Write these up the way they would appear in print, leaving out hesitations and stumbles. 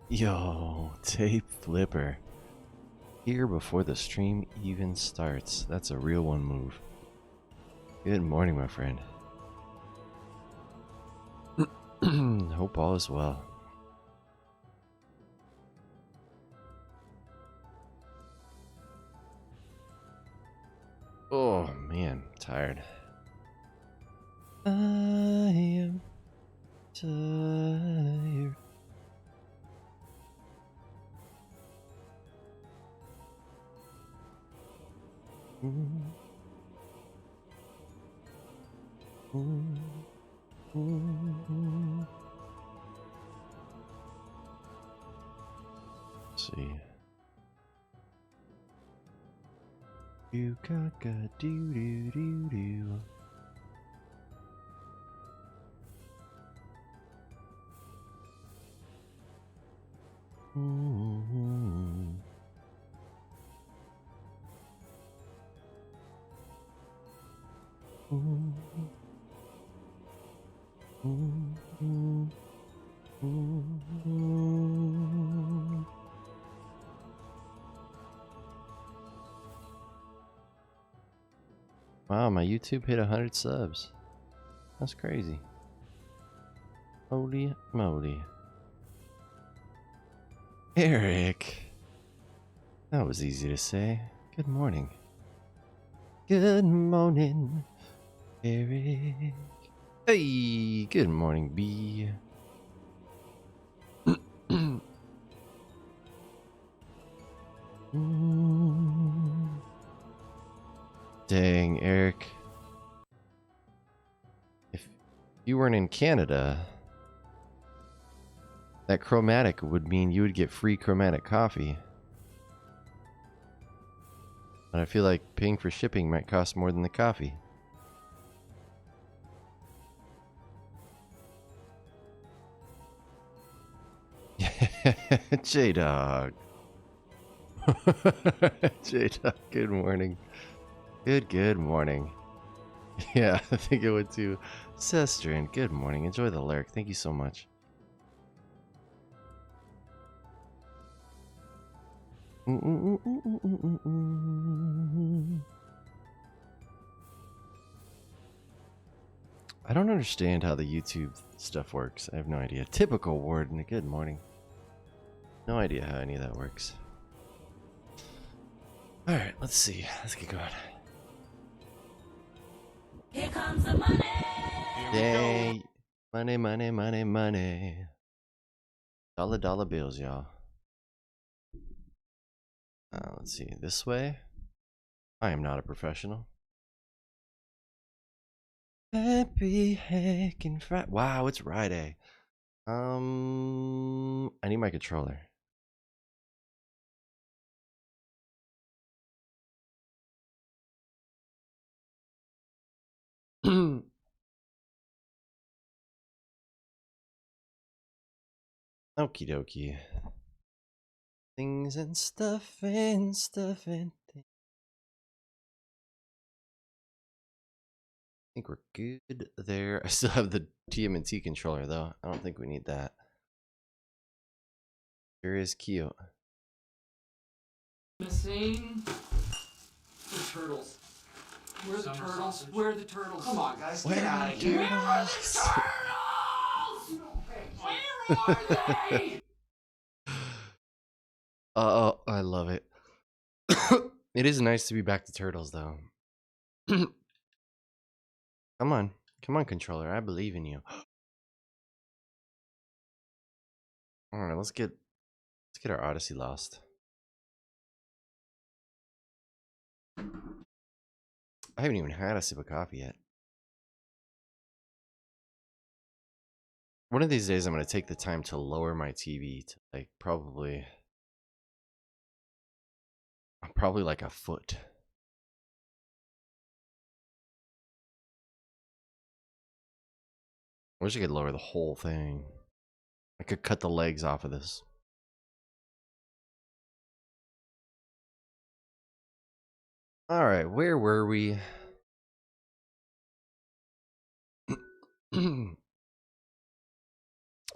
Yo, tape flipper. Here before the stream even starts. That's a real one move. Good morning, my friend. Hope all is well. Oh man, tired. I am tired. Let's see. You got doo doo doo doo. Wow, my YouTube hit 100 subs. That's crazy. Holy moly. Eric. That was easy to say. Good morning. Good morning, Eric. Hey, good morning, B. Dang, Eric. If you weren't in Canada, that chromatic would mean you would get free chromatic coffee. But I feel like paying for shipping might cost more than the coffee. J-Dog. J-Dog, good morning. Good morning. Yeah, I think it would too. Sestrin, good morning. Enjoy the lurk. Thank you so much. I don't understand how the YouTube stuff works. I have no idea. Typical Warden, good morning. No idea how any of that works. Alright, let's see. Let's get going. Here comes the money. Yay. Money, money, money, money. Dollar bills, y'all. Let's see. This way. I am not a professional. Happy hacking Friday. Wow, it's Friday. I need my controller. Okie dokie. Things and stuff and stuff and things. I think we're good there. I still have the TMNT controller though. I don't think we need that. Sure is cute. Missing the turtles. Where are the turtles? Sausage. Where are the turtles? Come on, guys, get out of here. Where are the turtles? Where are they? I love it. It is nice to be back to turtles though. Come on, controller. I believe in you. All right, let's get our Odyssey lost. I haven't even had a sip of coffee yet. One of these days, I'm gonna take the time to lower my TV to like probably like a foot. I wish I could lower the whole thing. I could cut the legs off of this. All right, where were we?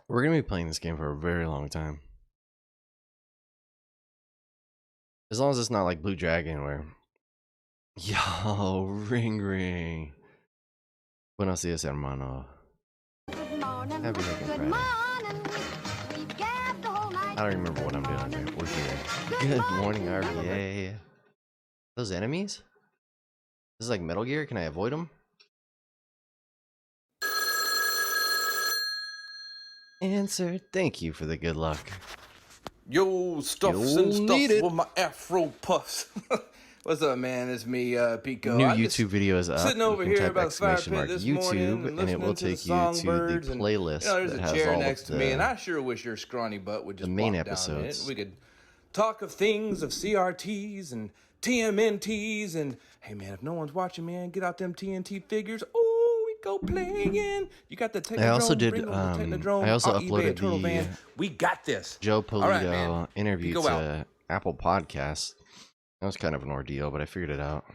We're gonna be playing this game for a very long time. As long as it's not like Blue Dragon where... Yo, ring. Buenos dias, hermano. Good morning. Happy Hacking Good Friday. morning. We've gabbed the whole night. I don't remember what I'm doing here. We're here. Good morning, RVA. Those enemies? This is like Metal Gear? Can I avoid them? Answer. Thank you for the good luck. Yo, stuffs You'll and stuff need it. with my afro puffs. What's up, man? It's me, Pico. New I'm YouTube just video is up. sitting over You can here type by the fire exclamation mark pit this morning YouTube, and it will listening take to you the to the songbirds and, playlist there's that a has chair all next of to me, and the I sure wish your scrawny butt would just main plop episodes. down in it. We could talk of things of CRTs and TMNTs, and hey, man, if no one's watching, man, get out them TNT figures. Oh, we go playing. You got the Technodrome? I also did. Bring on the Technodrome. I also I'll eBay a uploaded turtle the van. We got this. Joe All right, Polito man. interview Pico to out. Apple Podcasts. That was kind of an ordeal, but I figured it out.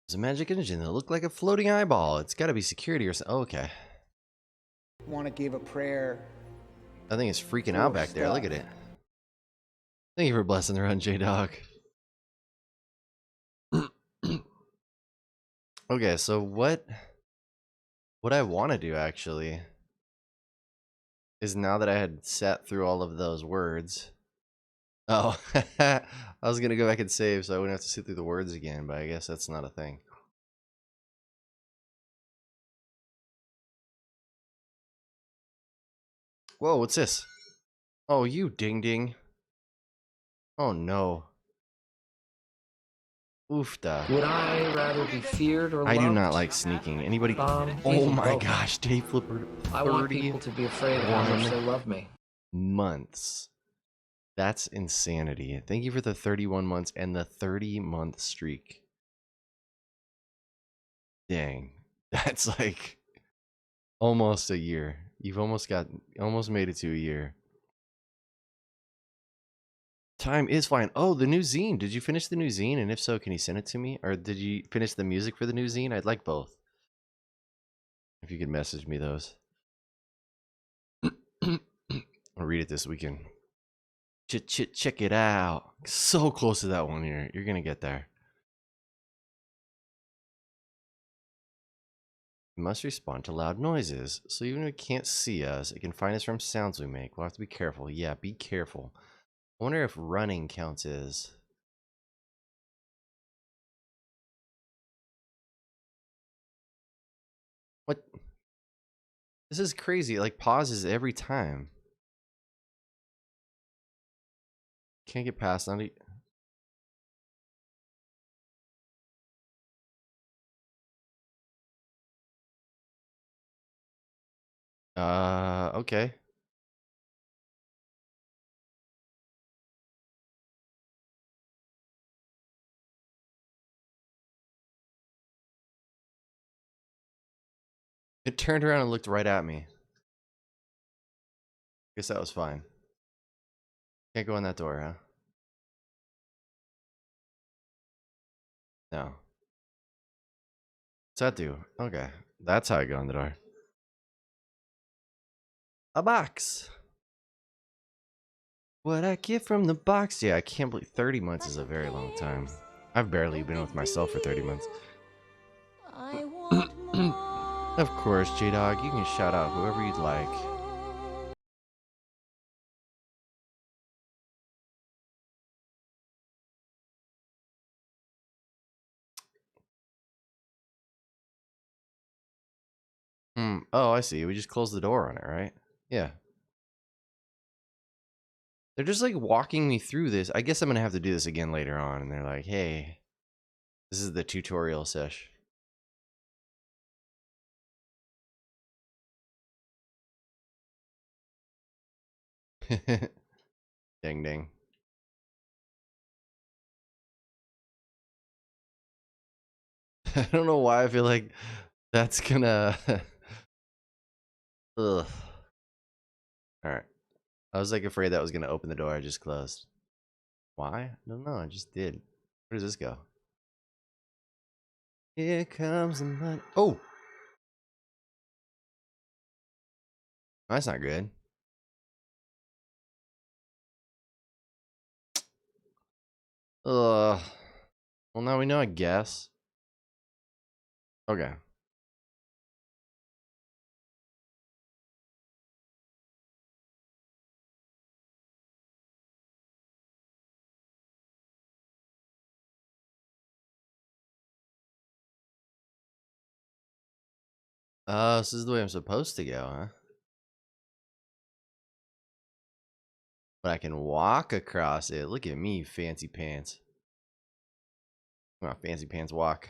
It's a magic engine that looked like a floating eyeball. It's got to be security or something. Oh, okay. Want to give a prayer. I think it's freaking out back there. Look at it. Thank you for blessing the run, J-Dog. Okay, so what I want to do actually is, now that I had sat through all of those words. Oh, I was going to go back and save so I wouldn't have to sit through the words again, but I guess that's not a thing. Whoa, what's this? Oh, you ding ding. Oh no. Oofda. Would I rather be feared or loved? I do not like sneaking. Anybody? Oh my gosh, Day Flipper. I want people to be afraid of how much they love me. Months. That's insanity. Thank you for the 31 months and the 30-month streak. Dang. That's like almost a year. You've almost made it to a year. Time is fine. Oh, the new zine. Did you finish the new zine? And if so, can you send it to me? Or did you finish the music for the new zine? I'd like both. If you could message me those. I'll read it this weekend. Check it out. So close to that one here. You're gonna get there. It must respond to loud noises. So even if it can't see us, it can find us from sounds we make. We'll have to be careful. Yeah, be careful. I wonder if running counts as... What? This is crazy. It like pauses every time. Can't get past on it. Okay. It turned around and looked right at me. Guess that was fine. Can't go in that door, huh? No. What's that do? Okay. That's how I go in the door. A box. What I get from the box. Yeah, I can't believe 30 months is a very long time. I've barely been with myself for 30 months. I want more. Of course, J-Dog, you can shout out whoever you'd like. Oh, I see. We just closed the door on it, right? Yeah. They're just like walking me through this. I guess I'm gonna have to do this again later on. And they're like, hey, this is the tutorial sesh. Ding ding. I don't know why I feel like that's gonna... Ugh. Alright. I was like afraid that was gonna open the door I just closed. Why? I don't know, I just did. Where does this go? Here comes the money. Oh! That's not good. Well, now we know, I guess. Okay. This is the way I'm supposed to go, huh? But I can walk across it. Look at me, fancy pants. Come on, fancy pants walk.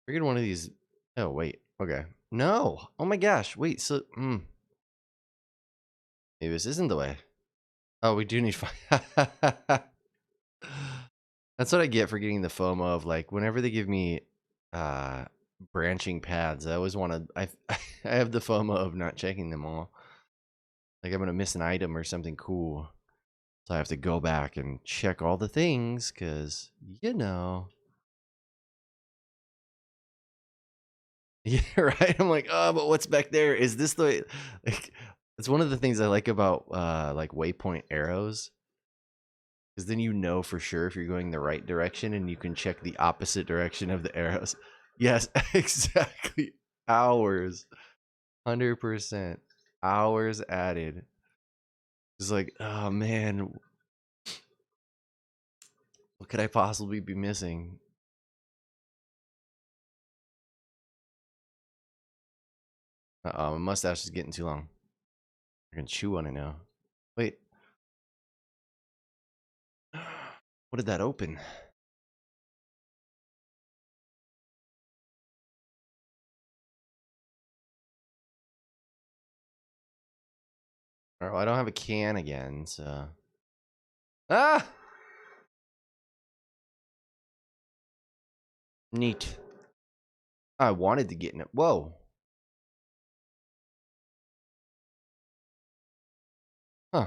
Figured one of these. Oh, wait. Okay. No. Oh my gosh. Wait. So, maybe this isn't the way. Oh, we do need That's what I get for getting the FOMO of, like, whenever they give me branching paths, I always want to. I have the FOMO of not checking them all. Like, I'm gonna miss an item or something cool, so I have to go back and check all the things, cause you know. Yeah, right. I'm like, oh, but what's back there? Is this the way? Like, it's one of the things I like about like waypoint arrows, because then you know for sure if you're going the right direction, and you can check the opposite direction of the arrows. Yes, exactly. Hours, 100%. Hours added. It's like, oh man, what could I possibly be missing? Uh-oh, my mustache is getting too long. I can chew on it now. Wait. What did that open? Oh, I don't have a can again, so. Ah! Neat. I wanted to get in it. Whoa. Huh.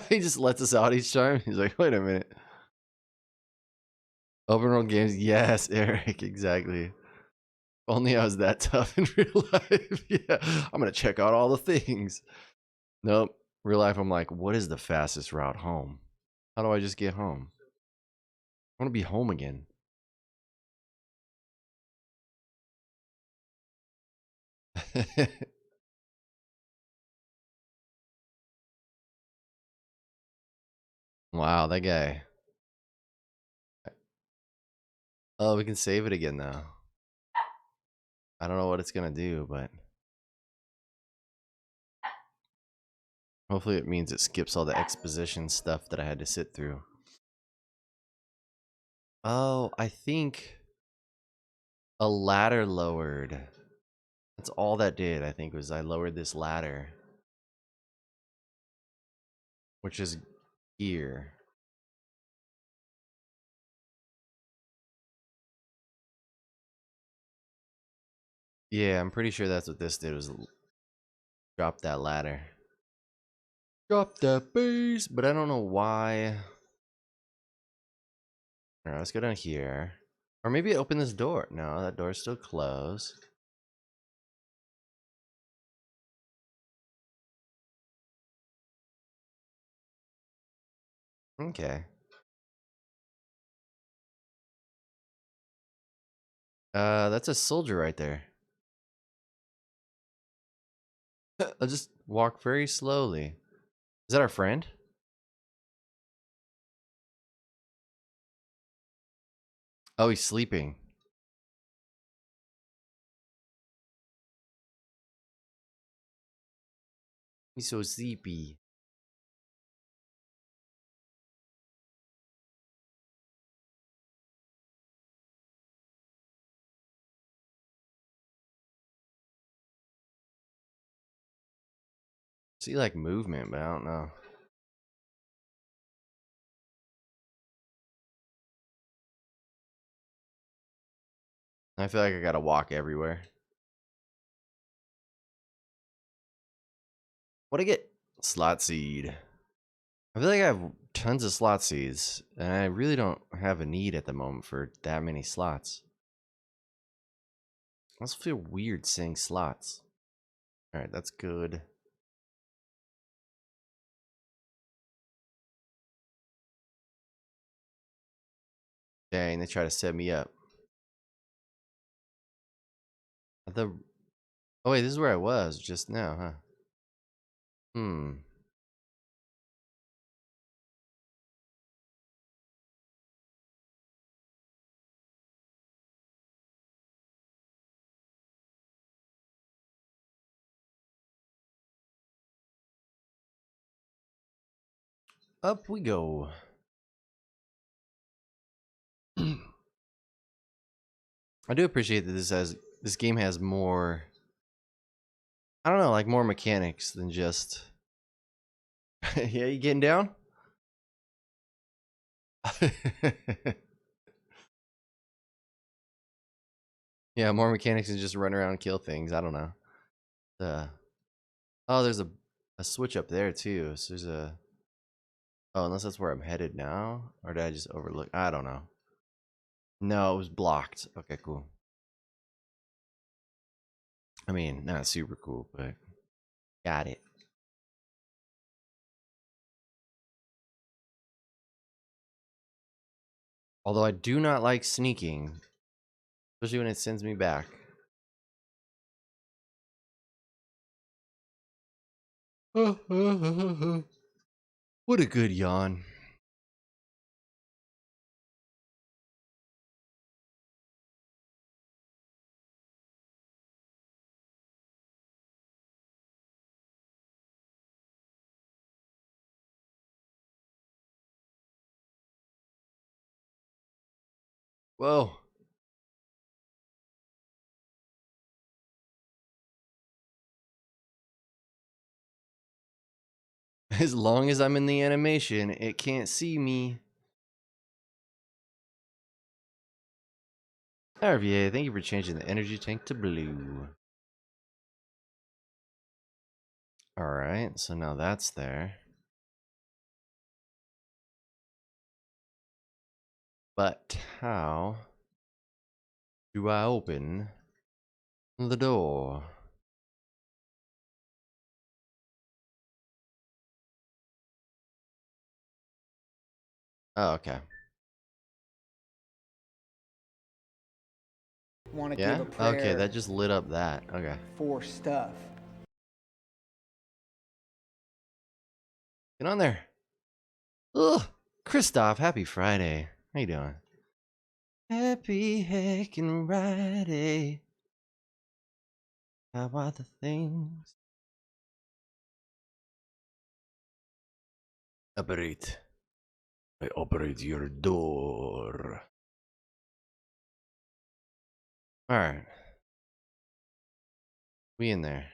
He just lets us out each time. He's like, wait a minute. Open world games. Yes, Eric. Exactly. If only I was that tough in real life. Yeah. I'm going to check out all the things. Nope. Real life, I'm like, what is the fastest route home? How do I just get home? I want to be home again. Wow, that guy. Oh, we can save it again now. I don't know what it's gonna do, but hopefully it means it skips all the exposition stuff that I had to sit through. Oh, I think a ladder lowered. That's all that did, I think, was I lowered this ladder, which is here. Yeah, I'm pretty sure that's what this did, was drop that ladder. Drop that base, but I don't know why. Alright, let's go down here. Or maybe open this door. No, that door's still closed. Okay. That's a soldier right there. I'll just walk very slowly. Is that our friend? Oh, he's sleeping. He's so sleepy. See, like movement, but I don't know. I feel like I gotta walk everywhere. What I get? Slot seed. I feel like I have tons of slot seeds, and I really don't have a need at the moment for that many slots. also feel weird saying slots. Alright, that's good. Dang, they try to set me up. Oh wait, this is where I was just now, huh? Up we go. I do appreciate that this game has more, I don't know, like more mechanics than just yeah, you getting down? Yeah, more mechanics than just run around and kill things. I don't know. Oh, there's a switch up there too. So there's a, oh, unless that's where I'm headed now, or did I just overlook? I don't know. No, it was blocked. Okay, cool. I mean, not super cool, but got it. Although I do not like sneaking, especially when it sends me back. What a good yawn. Whoa. As long as I'm in the animation, it can't see me. RVA, thank you for changing the energy tank to blue. Alright, so now that's there. But how do I open the door? Oh, okay. Want to Yeah? give a prayer Okay, that just lit up that. Okay. for stuff. Get on there. Ugh. Christoph, happy Friday. How you doing? Happy heckin' Friday. How are the things? Operate. I operate your door. Alright. We in there.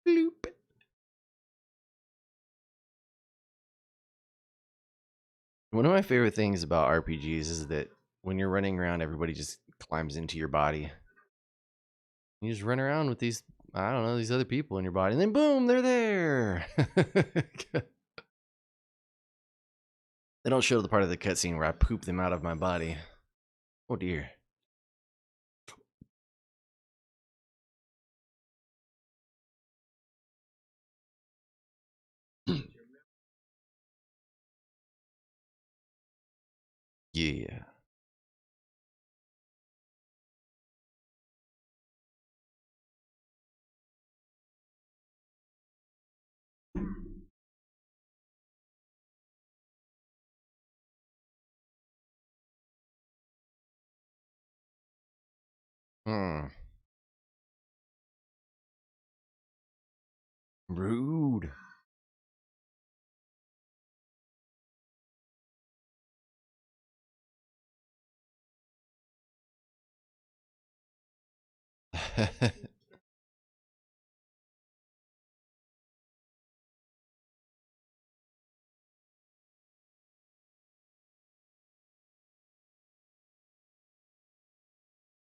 Bloop. One of my favorite things about RPGs is that when you're running around, everybody just climbs into your body. You just run around with these, I don't know, these other people in your body, and then boom, they're there. They don't show the part of the cutscene where I poop them out of my body. Oh dear. Yeah. Hmm. Rude.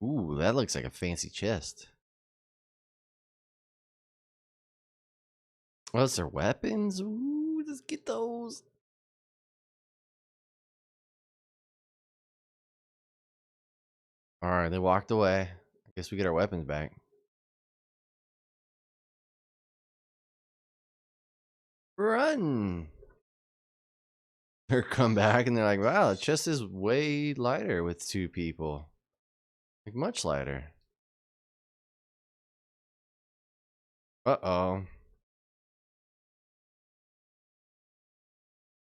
Ooh, that looks like a fancy chest. Oh, those are weapons? Ooh, let's get those. Alright, they walked away. Guess we get our weapons back. Run! Or come back and they're like, wow, the chest is way lighter with 2 people. Like, much lighter. Uh-oh.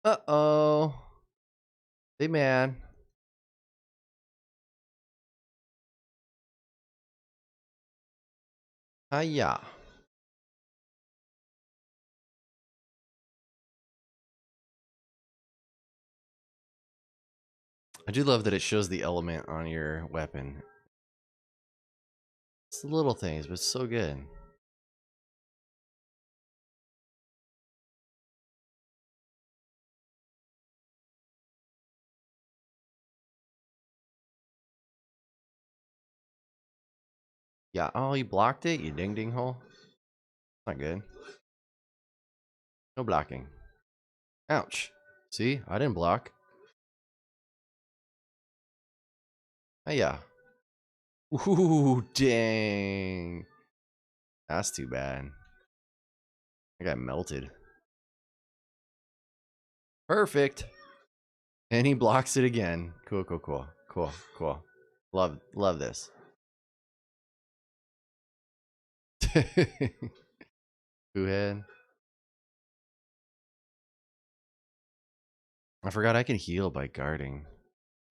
Uh-oh. They mad. Hiya. I do love that it shows the element on your weapon. It's the little things, but it's so good. Yeah, oh, you blocked it, you ding ding hole. Not good. No blocking. Ouch. See, I didn't block. Oh, yeah. Ooh, dang. That's too bad. I got melted. Perfect. And he blocks it again. Cool, cool, cool. Cool, cool. Love this. Who had? I forgot I can heal by guarding.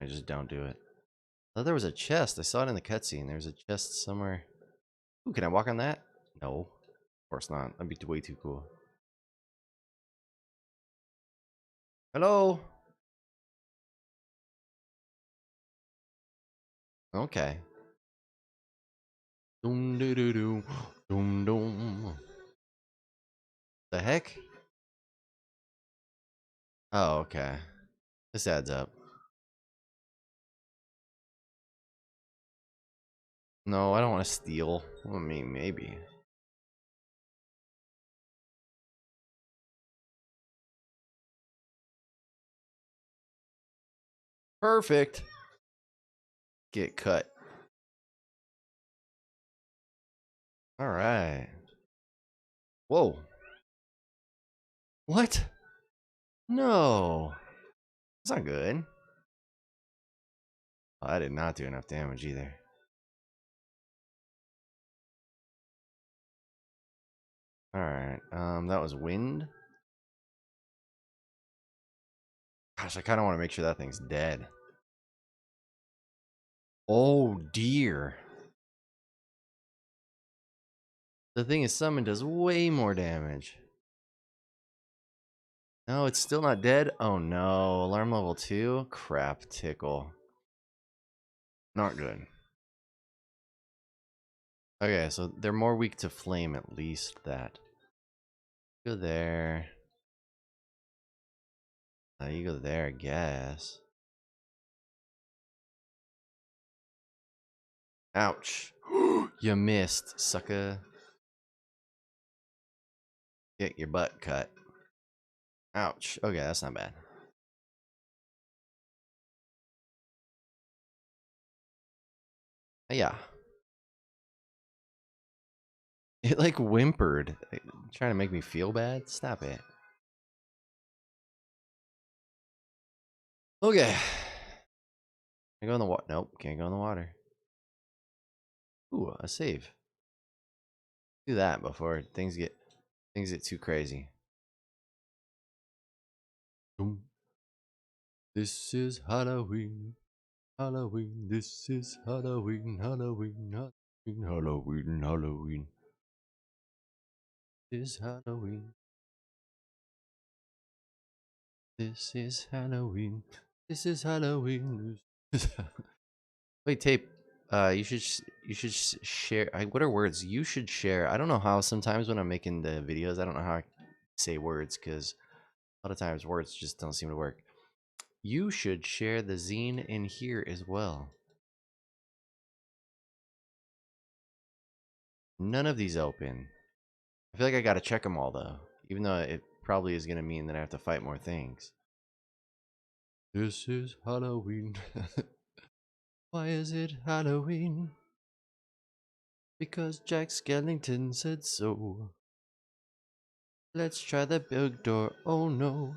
I just don't do it. I thought there was a chest. I saw it in the cutscene. There's a chest somewhere. Ooh, can I walk on that? No. Of course not. That'd be way too cool. Hello? Okay. Doom doo doo doo. Doom doom. The heck? Oh, okay. This adds up. No, I don't want to steal. I mean, maybe. Perfect. Get cut. All right. Whoa. What? No. That's not good. Oh, I did not do enough damage either. Alright, that was wind. Gosh, I kind of want to make sure that thing's dead. Oh, dear. The thing is summoned does way more damage. No, it's still not dead? Oh, no. Alarm level 2? Crap, tickle. Not good. Okay, so they're more weak to flame, at least that. Go there. You go there, I guess. Ouch. You missed, sucker. Get your butt cut. Ouch. Okay, that's not bad. Yeah. It like whimpered. Trying to make me feel bad? Stop it. Okay. Can I go in the water? Nope, can't go in the water. Ooh, a save. Do that before things get too crazy. Boom. This is Halloween. Halloween. This is Halloween. Halloween. Halloween. Halloween. Halloween. This is Halloween. This is Halloween. This is Halloween. Wait, tape. You should share. What are words? You should share. I don't know how. Sometimes when I'm making the videos, I don't know how I say words because a lot of times words just don't seem to work. You should share the zine in here as well. None of these open. I feel like I gotta check them all though, even though it probably is gonna mean that I have to fight more things. This is Halloween. Why is it Halloween? Because Jack Skellington said so. Let's try the big door. Oh no.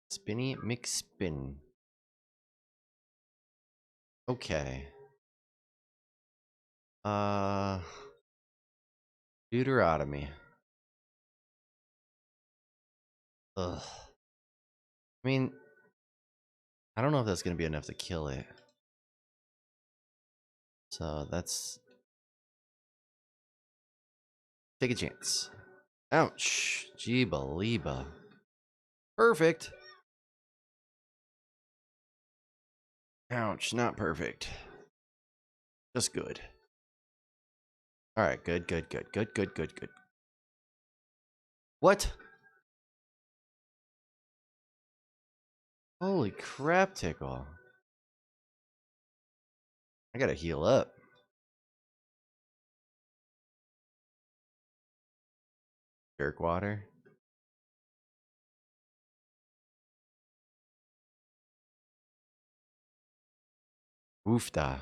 Spinny McSpin. Okay. Deuteronomy. Ugh. I mean, I don't know if that's gonna be enough to kill it. So that's... Take a chance. Ouch. Jeebaliba. Perfect. Ouch, not perfect. Just good. Alright, good. What? Holy crap, Tickle. I gotta heal up. Jerkwater. Oofda.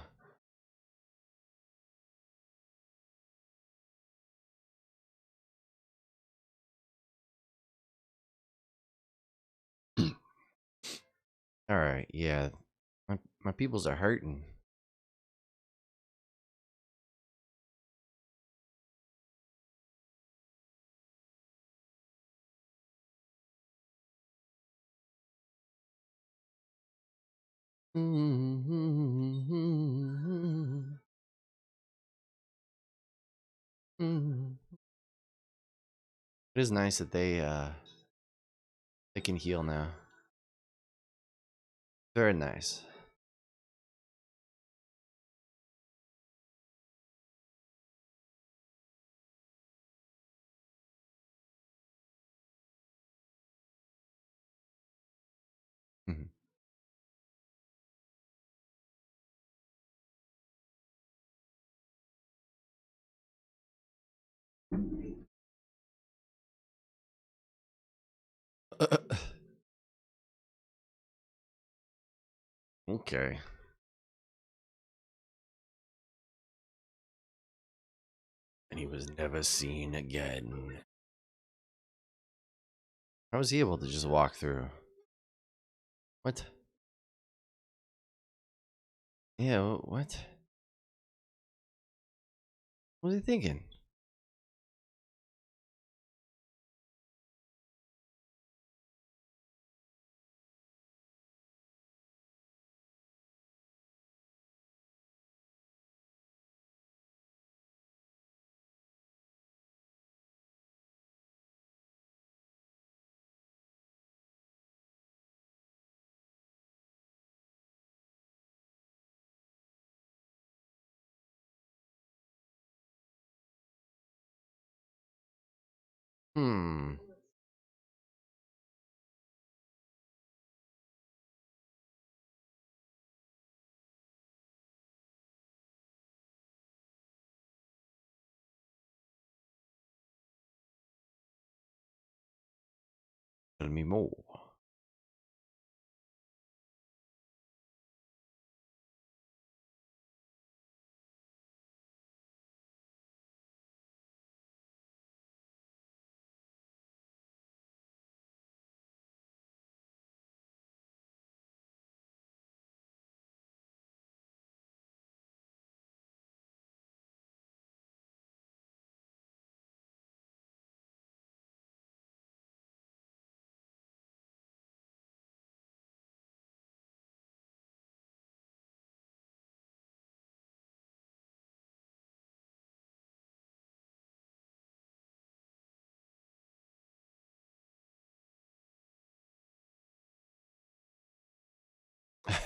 Alright, yeah. My peoples are hurting. It is nice that they can heal now. Very nice. Mhm. Okay. And he was never seen again. How was he able to just walk through? What? Yeah, what? What was he thinking? Hmm. Tell me more.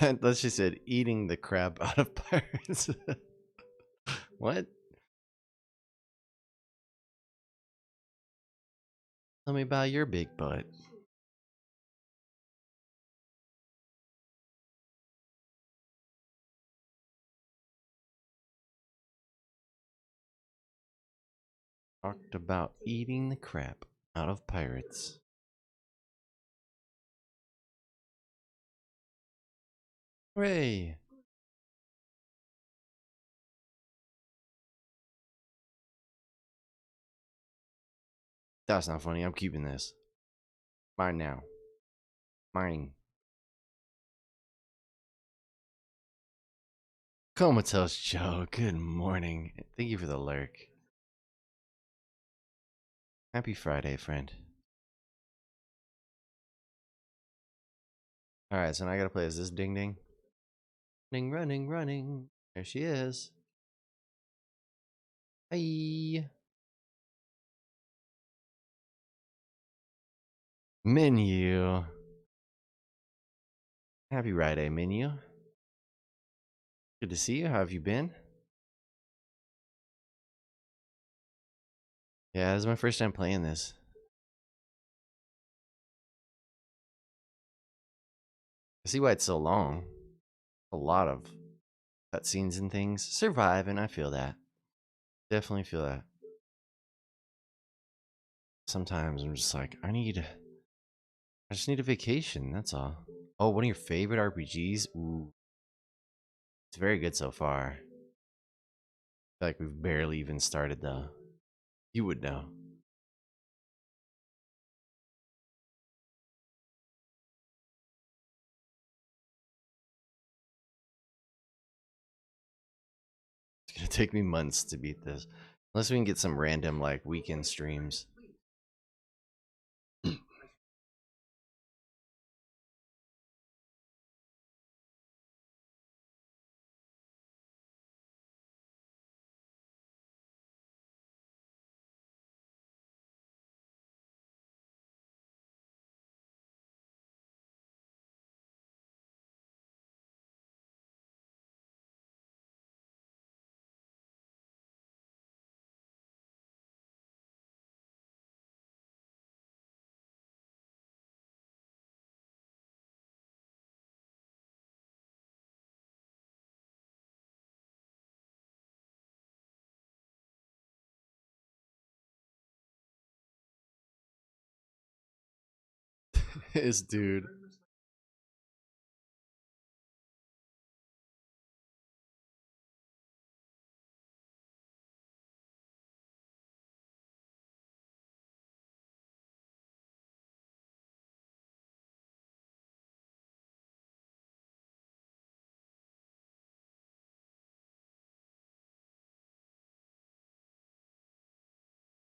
Let's just said eating the crap out of pirates. What? Tell me about your big butt. Talked about eating the crap out of pirates. Hooray! That's not funny. I'm keeping this. Mine now. Mine. Comatose Joe, good morning. Thank you for the lurk. Happy Friday, friend. Alright, so now I gotta play as this Ding Ding. Running. There she is. Hi. Menu. Happy Friday, menu. Good to see you. How have you been? Yeah, this is my first time playing this. I see why it's so long. A lot of cutscenes and things. Surviving, I feel that. Definitely feel that. Sometimes I'm just like, I just need a vacation, that's all. Oh, one of your favorite RPGs? Ooh. It's very good so far. I feel like we've barely even started though. You would know. It's gonna take me months to beat this. Unless we can get some random like weekend streams. This dude.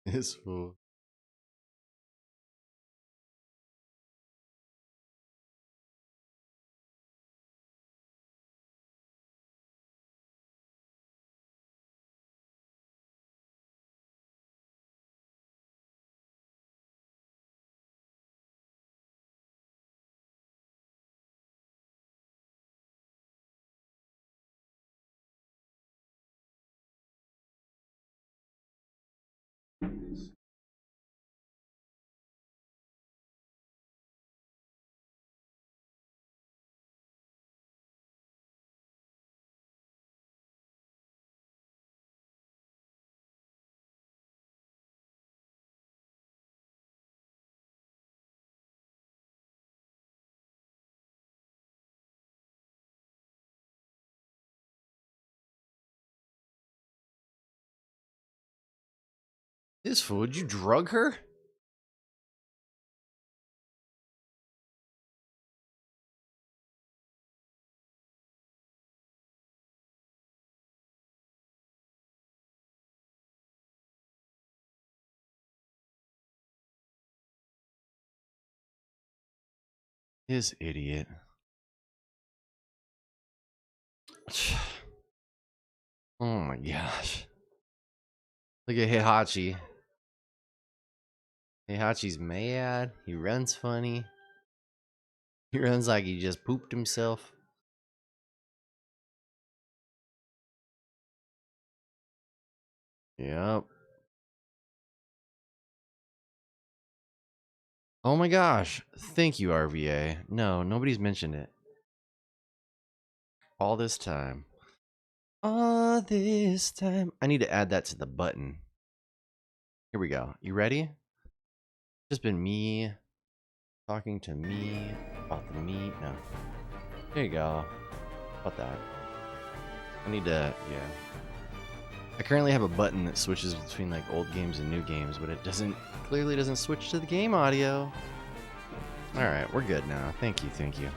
This fool. This fool, did you drug her? This idiot. Oh my gosh. Look at Heihachi. Heihachi's mad. He runs funny. He runs like he just pooped himself. Yep. Oh my gosh. Thank you, RVA. No, nobody's mentioned it. All this time. All this time. I need to add that to the button. Here we go. You ready? Just been me talking to me about the meat. No. There you go. How about that? I need to, yeah. I currently have a button that switches between like old games and new games, but it clearly doesn't switch to the game audio. Alright, we're good now. Thank you, thank you.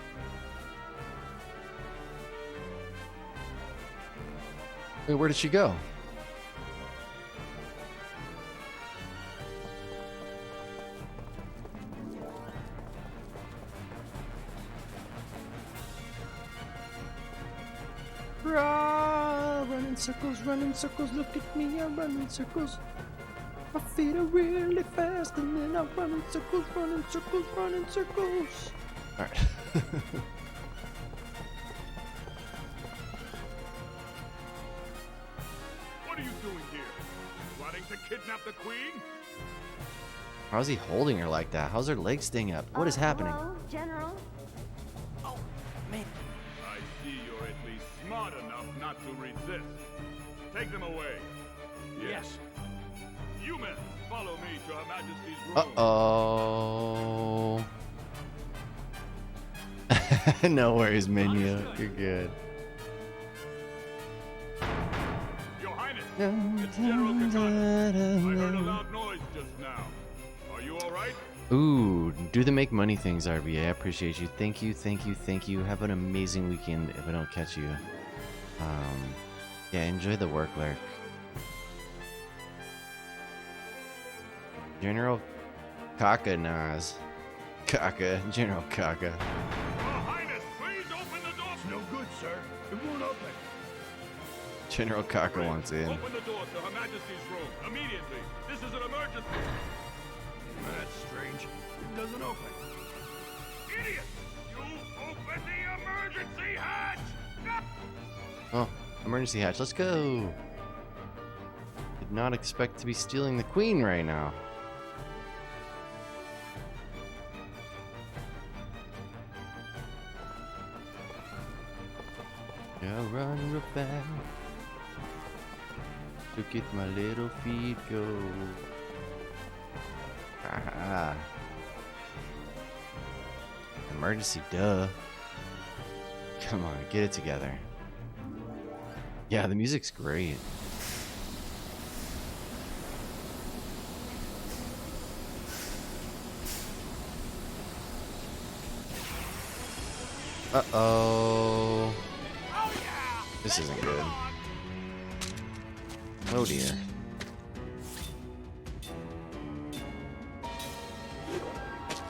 Wait, where did she go? Running circles, look at me, I'm running circles. My feet are really fast, and then I'm running circles. Alright. What are you doing here? Plotting to kidnap the queen? How's he holding her like that? How's her legs staying up? What is happening? Hello, General. I see you're at least smart enough not to resist. Take them away. Yes. You men, follow me to Her Majesty's room. Uh-oh. No worries, Menu. You're good. Your Highness, it's General Kagana. I heard a loud noise just now. Are you alright? Ooh, do the make money things, RB. I appreciate you. Thank you. Have an amazing weekend if I don't catch you. Yeah, enjoy the work, Lurk. General Kakanaz. General Kaka. Your Highness, please open the door. It's no good, sir. It won't open. General Kaka wants in. Open the door to Her Majesty's room immediately. This is an emergency. That's strange. It doesn't open. Idiot! You open the emergency hatch! Oh, emergency hatch. Let's go. Did not expect to be stealing the queen right now. Yeah, run real fast. Look at my little feet go. Ah. Emergency, duh. Come on, get it together. Yeah, the music's great. Uh-oh. This isn't good. Oh dear.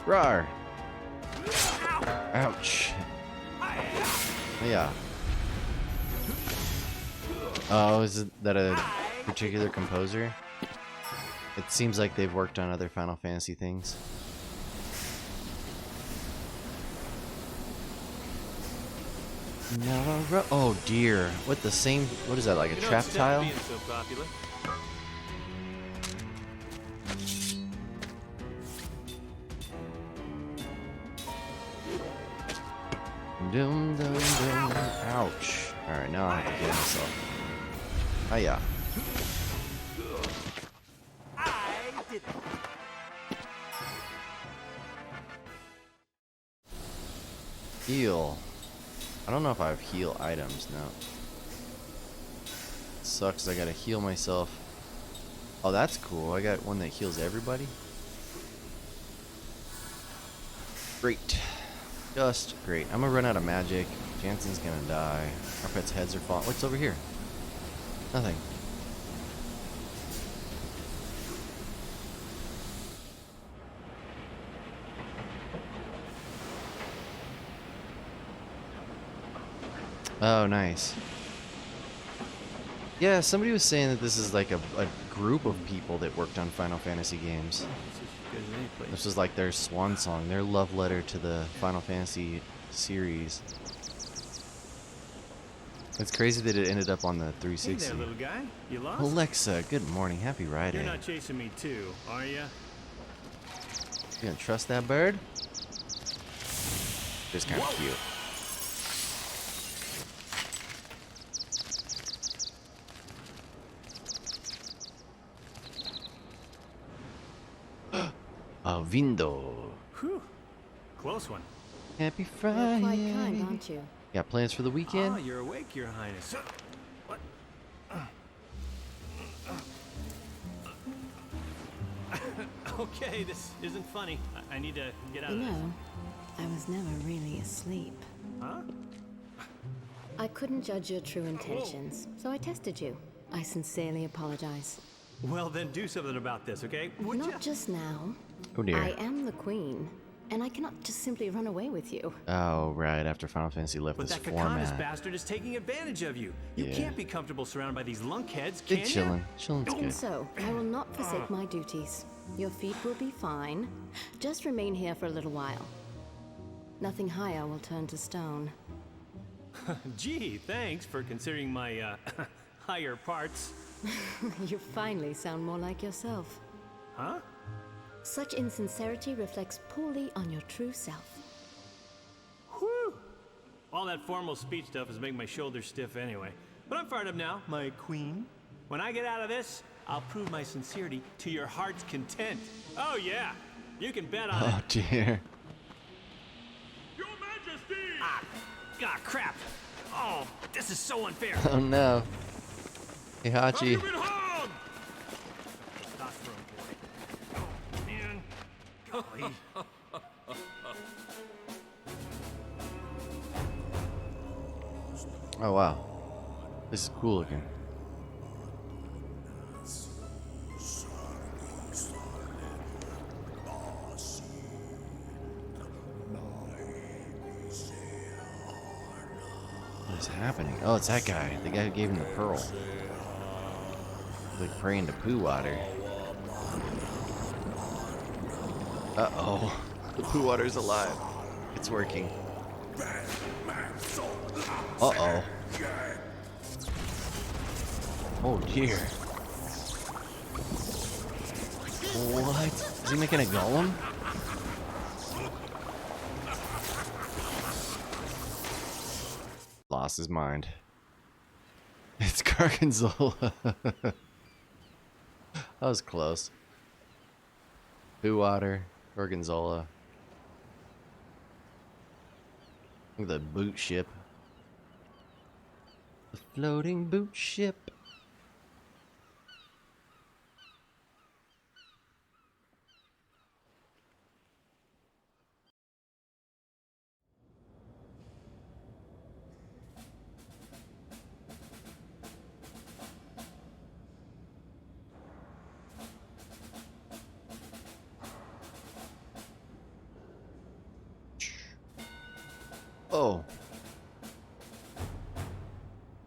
Rawr! Ouch. Yeah. Oh, is that a particular composer? It seems like they've worked on other Final Fantasy things. No, oh dear. What the same? What is that, like a trap tile? Dum dum dum. Ouch. Alright, now I have to heal myself. Hiya. Heal. I don't know if I have heal items now. Sucks, I gotta heal myself. Oh, that's cool. I got one that heals everybody. Great. Just great. I'm gonna run out of magic. Jansen's gonna die. Our pets' heads are falling. What's over here? Nothing. Oh, nice. Yeah, somebody was saying that this is like a group of people that worked on Final Fantasy games. This was like their swan song, their love letter to the Final Fantasy series. It's crazy that it ended up on the 360. Hey there, little guy. You lost? Alexa, good morning. Happy riding. You're not chasing me too, are ya? You gonna trust that bird? Just kind of cute. A window. Whew. Close one. Happy You're Friday. quite kind, aren't you? Got plans for the weekend? Ah, you're awake, your highness. What? Okay, this isn't funny. I need to get out You of this. know, I was never really asleep. Huh? I couldn't judge your true intentions, so I tested you. I sincerely apologize. Well, then do something about this, okay? Would ya? Not just now. Oh dear. I am the queen, and I cannot just simply run away with you. Oh, right. After Final Fantasy left But this that Kakanis format. bastard is taking advantage of you. You Yeah. can't be comfortable surrounded by these lunkheads, can It's you? chilling. Chilling's Even good. so, I will not forsake my duties. Your feet will be fine. Just remain here for a little while. Nothing higher will turn to stone. Gee, thanks for considering my higher parts. You finally sound more like yourself. Huh? Such insincerity reflects poorly on your true self. Whew. All that formal speech stuff is making my shoulders stiff anyway. But I'm fired up now, my queen. When I get out of this, I'll prove my sincerity to your heart's content. Oh yeah, you can bet on Oh it. dear. Your Majesty! Ah, crap. Oh, this is so unfair. Oh no. Hey Have Hachi. you been harmed? Testosterone boy. Oh, man. Golly. Oh wow. This is cool looking. What is happening? Oh, it's that guy. The guy who gave him the pearl. Like praying to poo water. Uh-oh. The poo water's alive. It's working. Uh-oh. Oh dear. What? Is he making a golem? Lost his mind. It's Gorgonzola. That was close. Poo water, Gorgonzola. Look at the boot ship. The floating boot ship. Oh.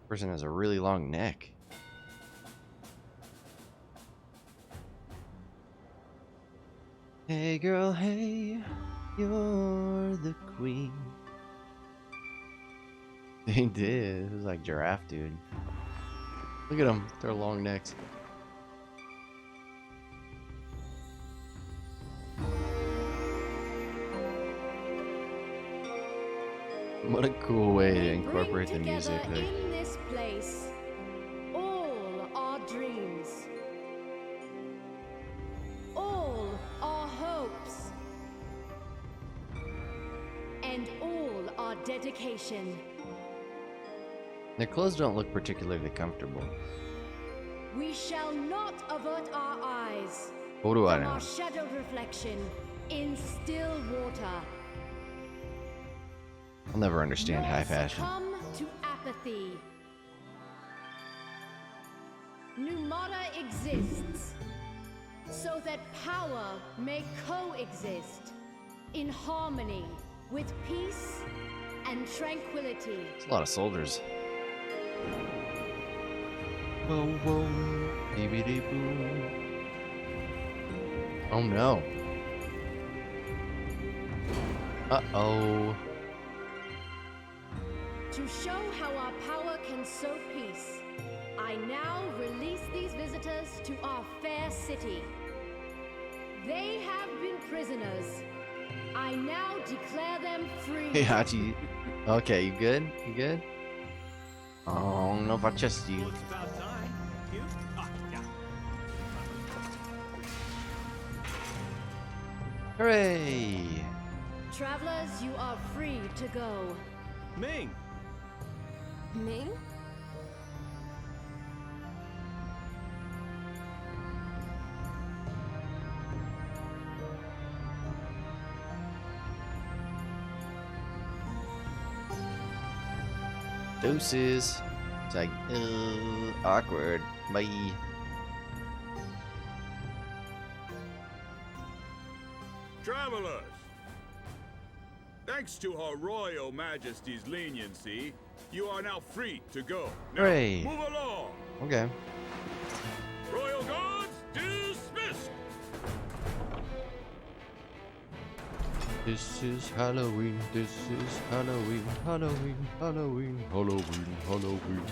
Person has a really long neck. Hey girl, hey, you're the queen. They did. It was like giraffe dude. Look at them, their long necks. What a cool way to incorporate the music. Like, In this place, all our dreams, all our hopes, and all our dedication. their clothes don't look particularly comfortable. We shall not avert our eyes What do I from know? our shadowed reflection in still water. I'll never understand high fashion. Succumb to apathy. Numata exists so that power may coexist in harmony with peace and tranquility. It's a lot of soldiers. Whoa, whoa, bibbidi boo. Oh no. Uh-oh. To show how our power can sow peace, I now release these visitors to our fair city. They have been prisoners. I now declare them free. Hey, Hachi. Okay, you good? You good? Oh, I don't know if I trust you. Well, it's about time. You? Ah, yeah. Hooray! Travelers, you are free to go. Ming! Ming? Deuces. It's like, awkward. Bye. Travelers, thanks to Her Royal Majesty's leniency, you are now free to go. Now, Hooray. move along. Okay. Royal Guards, dismissed. This is Halloween. This is Halloween. Halloween. Halloween. Halloween. Halloween.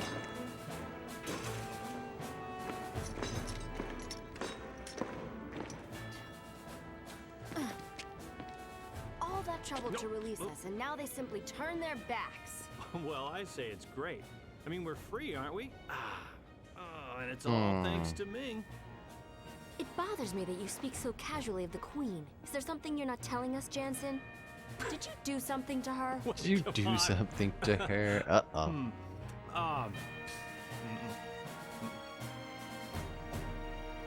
All that trouble to release us, and now they simply turn their backs. Well, I say it's great. I mean, we're free, aren't we? Oh, and it's all thanks to Ming. It bothers me that you speak so casually of the Queen. Is there something you're not telling us, Jansen? Did you do something to her? Did you do something to her? Uh-oh.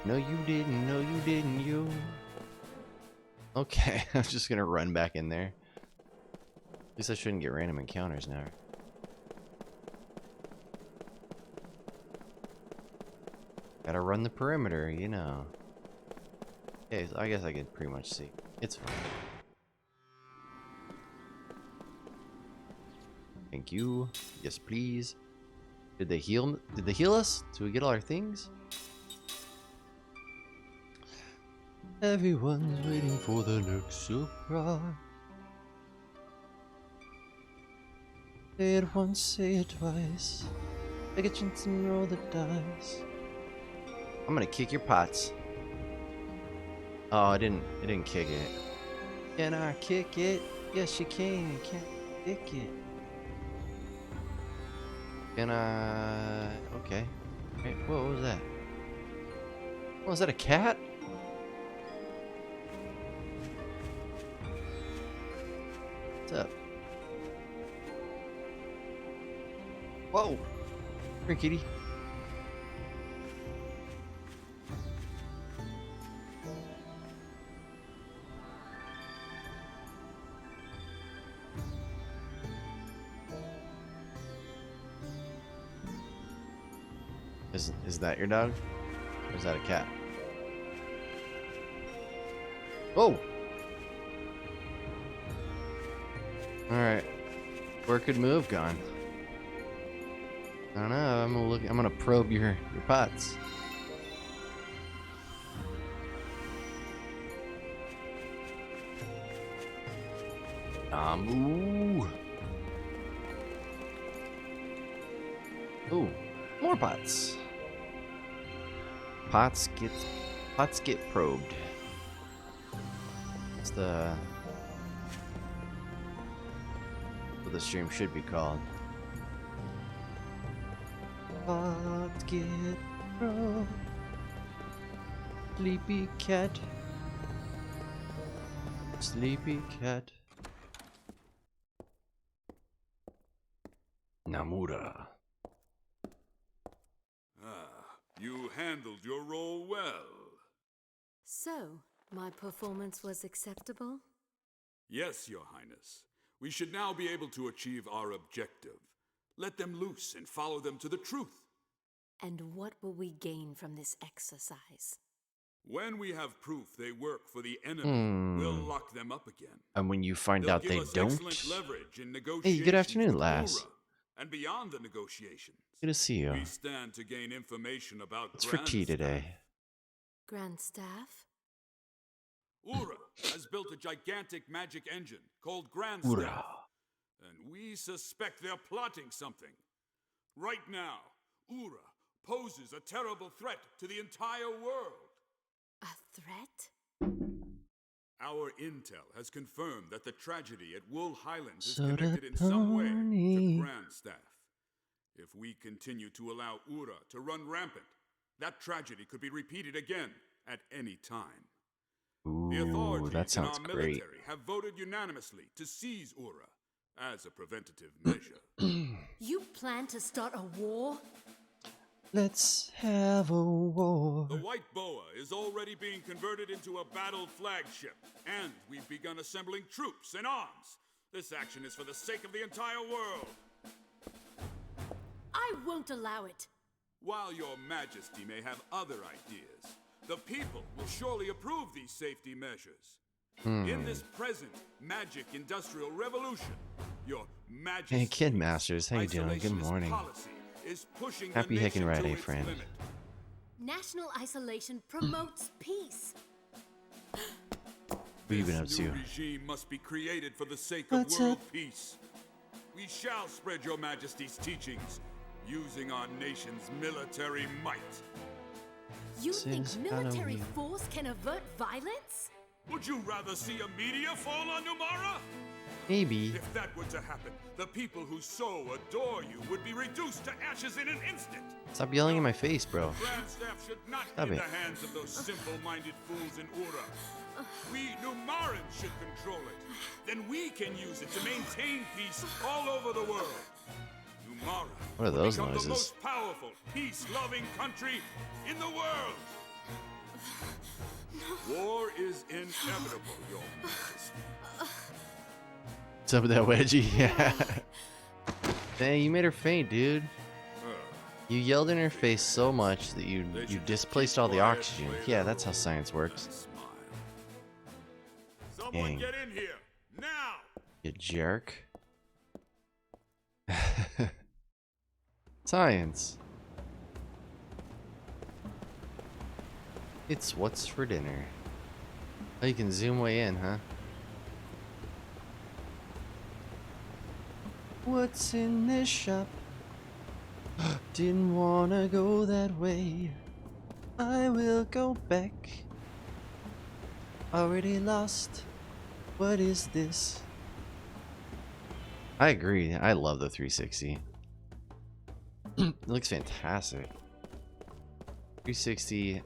No, you didn't. No, you didn't, you. Okay, I'm just gonna run back in there. At least I shouldn't get random encounters now. Gotta run the perimeter, you know. Okay, so I guess I could pretty much see. It's fine. Thank you. Yes, please. Did they heal? Did they heal us? Did we get all our things? Everyone's waiting for the next surprise. Say it once, say it twice. Take a chance and roll the dice. I'm gonna kick your pots. Oh, it didn't kick it. Can I kick it? Yes, you can. Can I kick it? Can I? Okay. Wait, what was that? Oh, was that a cat? What's up? Whoa! Come here, kitty. Is that your dog? Or is that a cat? Oh! Alright. Where could Move gone? I don't know. I'm gonna probe your pots. Ooh. Ooh. More pots. Pots get probed. That's what the stream should be called. Pots get probed. Sleepy cat. Sleepy cat. Namura. You handled your role well. So, my performance was acceptable? Yes, Your Highness. We should now be able to achieve our objective. Let them loose and follow them to the truth. And what will we gain from this exercise? When we have proof they work for the enemy, we'll lock them up again. And when you find They'll out give they us don't. excellent leverage in Hey, negotiations good afternoon, with lass. Ura. And beyond the negotiations, Good to see you. we stand to gain information about What's for tea today? Grand Staff? Ura has built a gigantic magic engine called Grandstaff. Ura. And we suspect they're plotting something. Right now, Ura poses a terrible threat to the entire world. A threat? Our intel has confirmed that the tragedy at Wool Highlands is Soda connected in some way Tony. to Grandstaff. If we continue to allow Ura to run rampant, that tragedy could be repeated again at any time. The Ooh, authorities that sounds in our great. military have voted unanimously to seize Ura as a preventative measure. You plan to start a war? Let's have a war. The White Boa is already being converted into a battle flagship, and we've begun assembling troops and arms. This action is for the sake of the entire world. I won't allow it. While your majesty may have other ideas, the people will surely approve these safety measures. In this present magic industrial revolution, your majesty. Hey, Kid Masters, how you doing? Good morning. Is pushing Happy the Hickin' nation Ride to Day, its friend. limit. National isolation promotes peace. What have you been up This to? new regime must be created for the sake What's of world up? peace. We shall spread your majesty's teachings using our nation's military might. You think Since military Halloween. force can avert violence? Would you rather see a meteor fall on Numara? Maybe. If that were to happen, the people who so adore you would be reduced to ashes in an instant. Stop yelling in my face, bro. Grand Staff should not Stop be in it. the hands of those simple-minded fools in Ura. We Numarans should control it. Then we can use it to maintain peace all over the world. Numara What are will those become noises? the most powerful, peace-loving country in the world. War is inevitable, Your Majesty. What's up with that wedgie? Yeah. Dang, you made her faint, dude. You yelled in her face so much that you displaced all the oxygen. Yeah, that's how science works. Someone Dang. get in here now. You jerk. Science. It's what's for dinner. Oh, you can zoom way in, huh? What's in this shop? Didn't wanna go that way. I will go back. Already lost. What is this? I agree. I love the 360. It looks fantastic. 360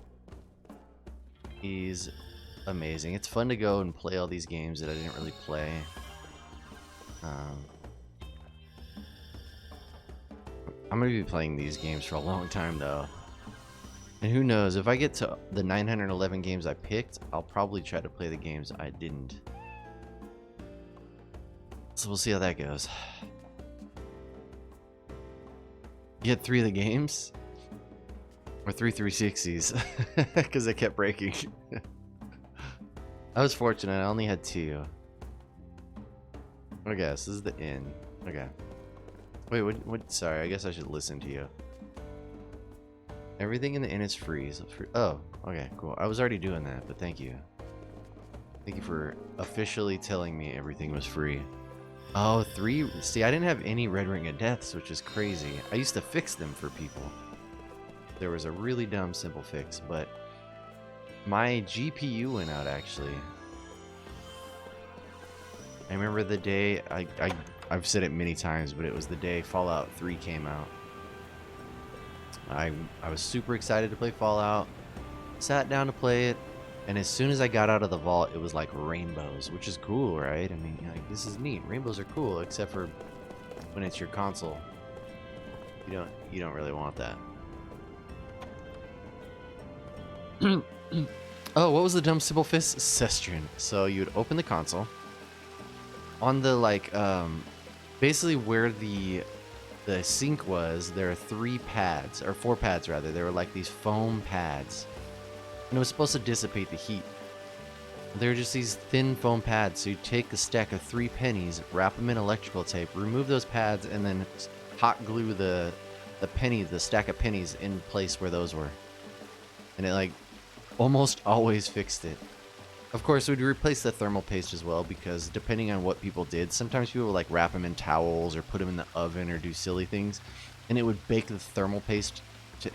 is amazing. It's fun to go and play all these games that I didn't really play. I'm gonna be playing these games for a long time though. And who knows, if I get to the 911 games I picked, I'll probably try to play the games I didn't. So we'll see how that goes. You had 3 of the games? Or 3 360s? Because they kept breaking. I was fortunate, I only had 2. Okay, so this is the inn. Okay. Wait, what? Sorry, I guess I should listen to you. Everything in the inn is free. So oh, okay, cool. I was already doing that, but thank you. Thank you for officially telling me everything was free. Oh, 3. See, I didn't have any Red Ring of Deaths, which is crazy. I used to fix them for people. There was a really dumb simple fix, but my GPU went out actually. I remember the day I've said it many times, but it was the day Fallout 3 came out. I was super excited to play Fallout, sat down to play it, and as soon as I got out of the vault, it was like rainbows, which is cool, right? I mean, like, this is neat. Rainbows are cool, except for when it's your console. You don't really want that. Oh, what was the dumb simple fist? Cestrin. So you would open the console. On the basically where the sink was, there are 3 pads, or 4 pads rather. There were like these foam pads, and it was supposed to dissipate the heat. They were just these thin foam pads. So you take a stack of 3 pennies, wrap them in electrical tape, remove those pads, and then hot glue the stack of pennies in place where those were, and it like almost always fixed it. Of course, we'd replace the thermal paste as well, because depending on what people did, sometimes people would like wrap them in towels or put them in the oven or do silly things, and it would bake the thermal paste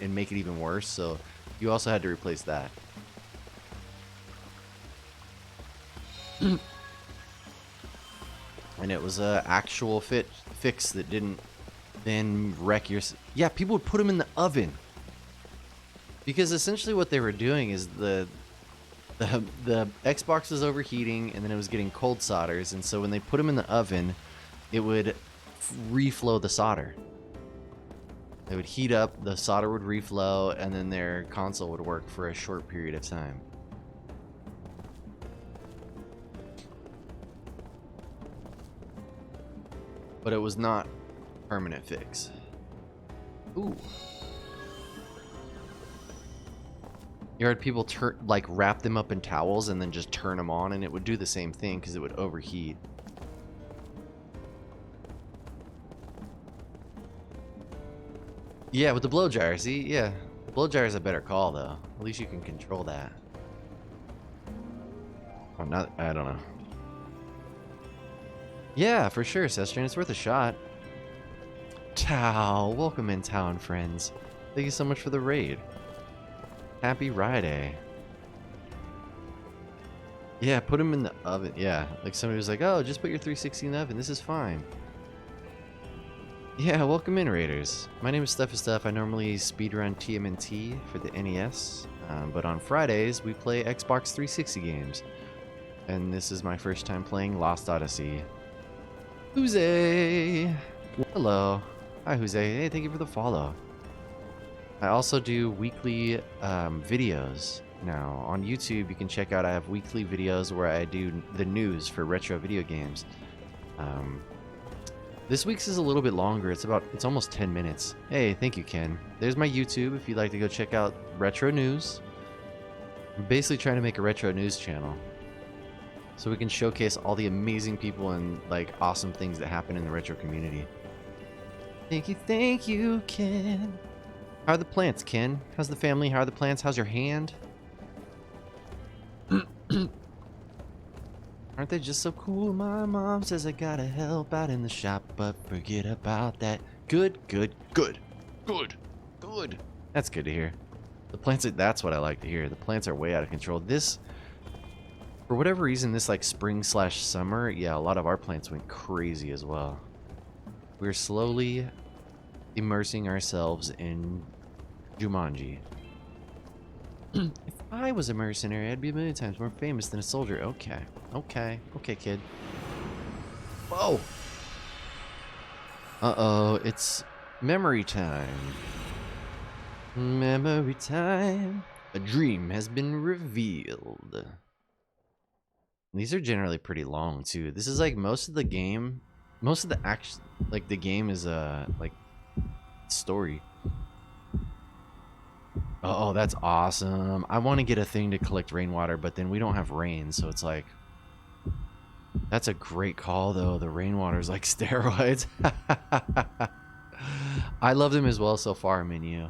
and make it even worse. So you also had to replace that. And it was a actual fix that didn't then wreck your... Yeah, people would put them in the oven, because essentially what they were doing is the Xbox was overheating, and then it was getting cold solders, and so when they put them in the oven, it would reflow the solder. They would heat up, the solder would reflow, and then their console would work for a short period of time. But it was not a permanent fix. Ooh. You heard people like wrap them up in towels and then just turn them on, and it would do the same thing because it would overheat. Yeah, with the blow dryer. See, yeah, the blow dryer is a better call though. At least you can control that. Oh, not. I don't know. Yeah, for sure, Sestrin. It's worth a shot. Tao, welcome in, Tao and friends. Thank you so much for the raid. Happy Friday. Yeah, put them in the oven. Yeah, like somebody was like, oh, just put your 360 in the oven. This is fine. Yeah, welcome in, Raiders. My name is Stuff. I normally speedrun TMNT for the NES, but on Fridays we play Xbox 360 games. And this is my first time playing Lost Odyssey. Jose! Hello. Hi, Jose. Hey, thank you for the follow. I also do weekly videos now. On YouTube, you can check out, I have weekly videos where I do the news for retro video games. This week's is a little bit longer. It's almost 10 minutes. Hey, thank you, Ken. There's my YouTube if you'd like to go check out retro news. I'm basically trying to make a retro news channel, so we can showcase all the amazing people and like awesome things that happen in the retro community. Thank you, Ken. How are the plants, Ken? How's the family? How are the plants? How's your hand? Aren't they just so cool? My mom says I gotta help out in the shop, but forget about that. Good. That's good to hear. The plants, that's what I like to hear. The plants are way out of control. This, for whatever reason, this like spring/summer, yeah, a lot of our plants went crazy as well. We're slowly immersing ourselves in Jumanji. If I was a mercenary, I'd be a million times more famous than a soldier. Okay, kid. Whoa! Uh-oh, it's memory time. Memory time. A dream has been revealed. These are generally pretty long, too. This is like most of the game, most of the action, like the game is like story. Oh, that's awesome. I want to get a thing to collect rainwater, but then we don't have rain, so it's like, that's a great call though. The rainwater is like steroids. I love them as well so far, Minu.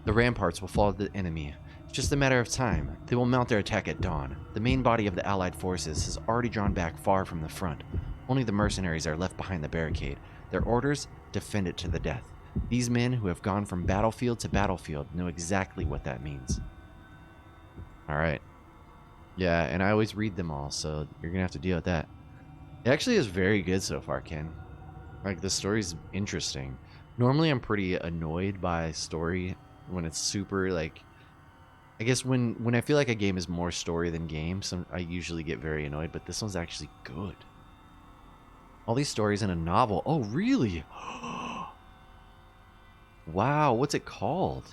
The ramparts will fall to the enemy. It's just a matter of time. They will mount their attack at dawn. The main body of the Allied forces has already drawn back far from the front. Only the mercenaries are left behind the barricade. Their orders: defend it to the death. These men who have gone from battlefield to battlefield know exactly what that means. Alright. Yeah, and I always read them all, so you're gonna have to deal with that. It actually is very good so far, Ken. Like, the story's interesting. Normally I'm pretty annoyed by story when it's super, like... I guess when I feel like a game is more story than game, I usually get very annoyed, but this one's actually good. All these stories in a novel. Oh, really? Wow, what's it called?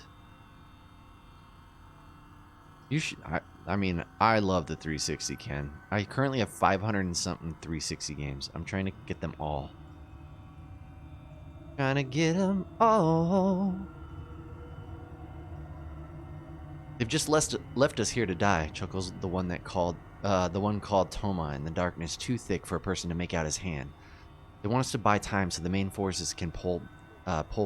You should. I mean, I love the 360, Ken. I currently have 500 and something 360 games. I'm trying to get them all. Trying to get them all. They've just left us here to die. Chuckles the one called Toma in the darkness, too thick for a person to make out his hand. They want us to buy time so the main forces can pull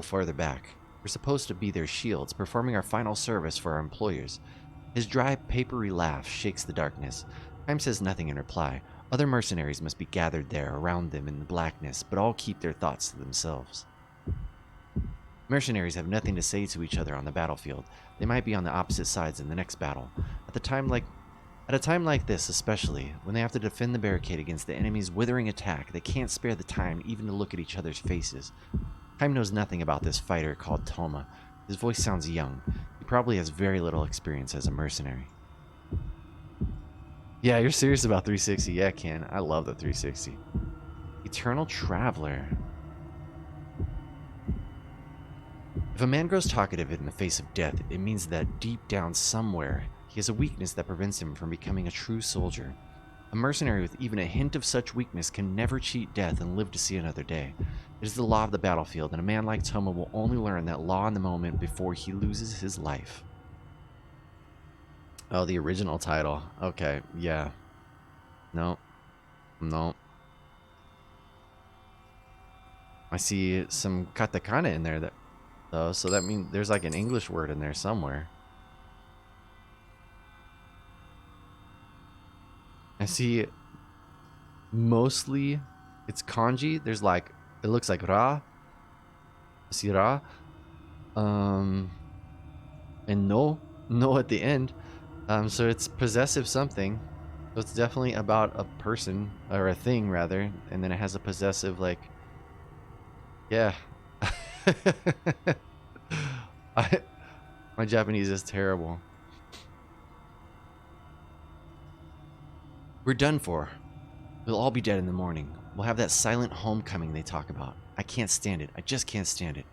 further back. We're supposed to be their shields, performing our final service for our employers. His dry, papery laugh shakes the darkness. Time says nothing in reply. Other mercenaries must be gathered there around them in the blackness, but all keep their thoughts to themselves. Mercenaries have nothing to say to each other on the battlefield. They might be on the opposite sides in the next battle. At a time like this, especially, when they have to defend the barricade against the enemy's withering attack, they can't spare the time even to look at each other's faces. Time knows nothing about this fighter called Toma. His voice sounds young. He probably has very little experience as a mercenary. Yeah, you're serious about 360. Yeah, Ken. I love the 360. Eternal Traveler. If a man grows talkative in the face of death, it means that deep down somewhere, he has a weakness that prevents him from becoming a true soldier. A mercenary with even a hint of such weakness can never cheat death and live to see another day. It is the law of the battlefield, and a man like Toma will only learn that law in the moment before he loses his life. Oh, the original title. Okay, yeah. No. No. I see some katakana in there, though, so that means there's like an English word in there somewhere. I see mostly it's kanji. There's like, it looks like ra. I see ra. And no at the end. So it's possessive something. So it's definitely about a person, or a thing rather, and then it has a possessive, like, yeah. My Japanese is terrible. We're done for. We'll all be dead in the morning. We'll have that silent homecoming they talk about. I can't stand it. I just can't stand it.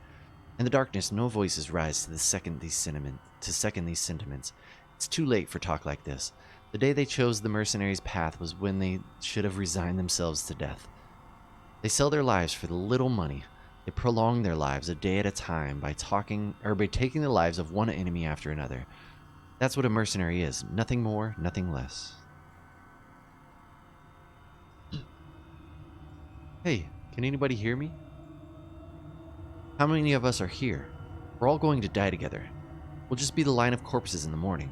In the darkness, no voices rise to second these sentiments. It's too late for talk like this. The day they chose the mercenaries' path was when they should have resigned themselves to death. They sell their lives for the little money. They prolong their lives a day at a time by taking the lives of one enemy after another. That's what a mercenary is. Nothing more, nothing less. Hey, can anybody hear me? How many of us are here? We're all going to die together. We'll just be the line of corpses in the morning.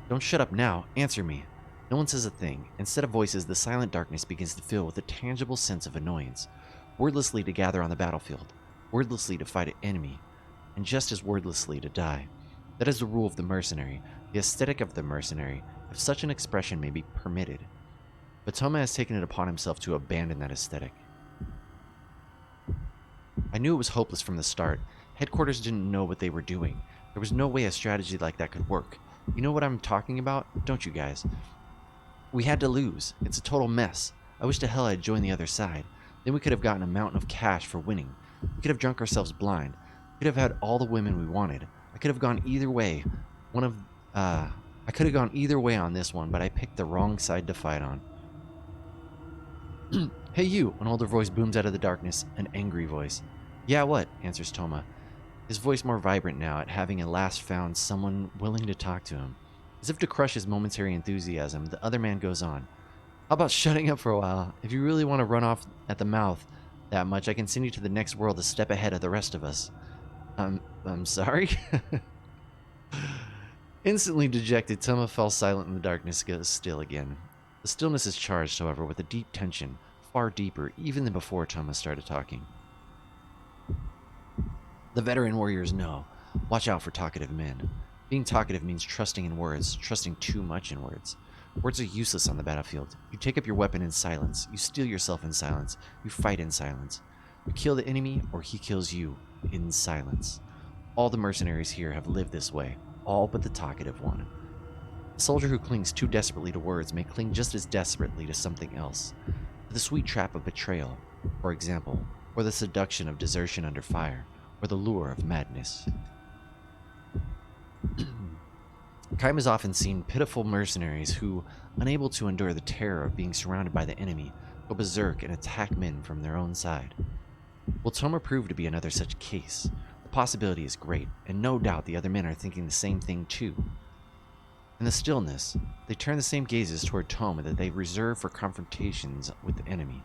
Don't shut up now. Answer me. No one says a thing. Instead of voices, the silent darkness begins to fill with a tangible sense of annoyance. Wordlessly to gather on the battlefield. Wordlessly to fight an enemy. And just as wordlessly to die. That is the rule of the mercenary, the aesthetic of the mercenary, if such an expression may be permitted. But Toma has taken it upon himself to abandon that aesthetic. I knew it was hopeless from the start. Headquarters didn't know what they were doing. There was no way a strategy like that could work. You know what I'm talking about, don't you guys? We had to lose. It's a total mess. I wish to hell I'd joined the other side. Then we could have gotten a mountain of cash for winning. We could have drunk ourselves blind. We could have had all the women we wanted. I could have gone either way. I could have gone either way on this one, but I picked the wrong side to fight on. Hey you, an older voice booms out of the darkness, an angry voice. Yeah, what? Answers Toma. His voice more vibrant now at having at last found someone willing to talk to him. As if to crush his momentary enthusiasm, the other man goes on. How about shutting up for a while? If you really want to run off at the mouth that much, I can send you to the next world a step ahead of the rest of us. I'm sorry? Instantly dejected, Toma fell silent and the darkness goes still again. The stillness is charged, however, with a deep tension, far deeper even than before Toma started talking. The veteran warriors know. Watch out for talkative men. Being talkative means trusting in words, trusting too much in words. Words are useless on the battlefield. You take up your weapon in silence. You steel yourself in silence. You fight in silence. You kill the enemy, or he kills you, in silence. All the mercenaries here have lived this way, all but the talkative one. A soldier who clings too desperately to words may cling just as desperately to something else. To the sweet trap of betrayal, for example, or the seduction of desertion under fire, or the lure of madness. Kaim has often seen pitiful mercenaries who, unable to endure the terror of being surrounded by the enemy, go berserk and attack men from their own side. Will Toma prove to be another such case? The possibility is great, and no doubt the other men are thinking the same thing too. In the stillness, they turn the same gazes toward Toma that they reserve for confrontations with the enemy,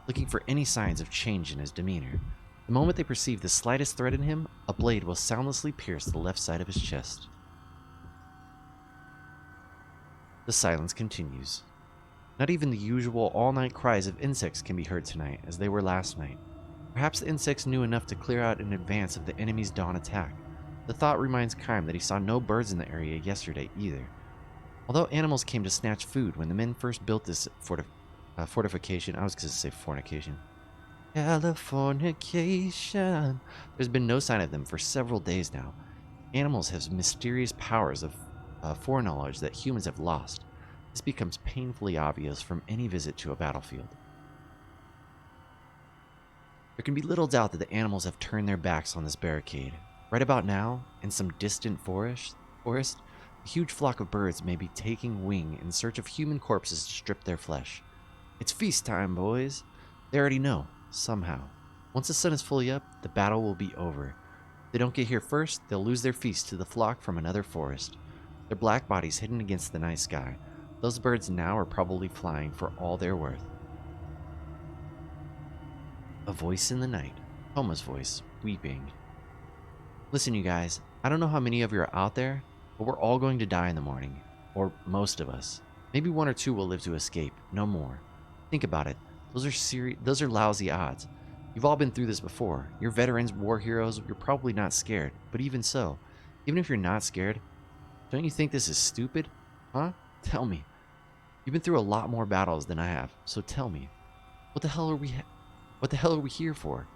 looking for any signs of change in his demeanor. The moment they perceive the slightest threat in him, a blade will soundlessly pierce the left side of his chest. The silence continues. Not even the usual all-night cries of insects can be heard tonight, as they were last night. Perhaps the insects knew enough to clear out in advance of the enemy's dawn attack. The thought reminds Kaim that he saw no birds in the area yesterday either. Although animals came to snatch food when the men first built this fortification, I was going to say fornication. Californication. There's been no sign of them for several days now. Animals have mysterious powers of foreknowledge that humans have lost. This becomes painfully obvious from any visit to a battlefield. There can be little doubt that the animals have turned their backs on this barricade. Right about now, in some distant forest, A huge flock of birds may be taking wing in search of human corpses to strip their flesh. It's feast time, boys. They already know, somehow. Once the sun is fully up, the battle will be over. If they don't get here first, they'll lose their feast to the flock from another forest. Their black bodies hidden against the night sky. Those birds now are probably flying for all they're worth. A voice in the night. Toma's voice, weeping. Listen, you guys, I don't know how many of you are out there, but we're all going to die in the morning. Or most of us. Maybe one or two will live to escape, no more. Think about it. Those are lousy odds. You've all been through this before. You're veterans, war heroes, you're probably not scared. But even so, even if you're not scared, don't you think this is stupid? Huh? Tell me. You've been through a lot more battles than I have, so tell me. What the hell are we here for?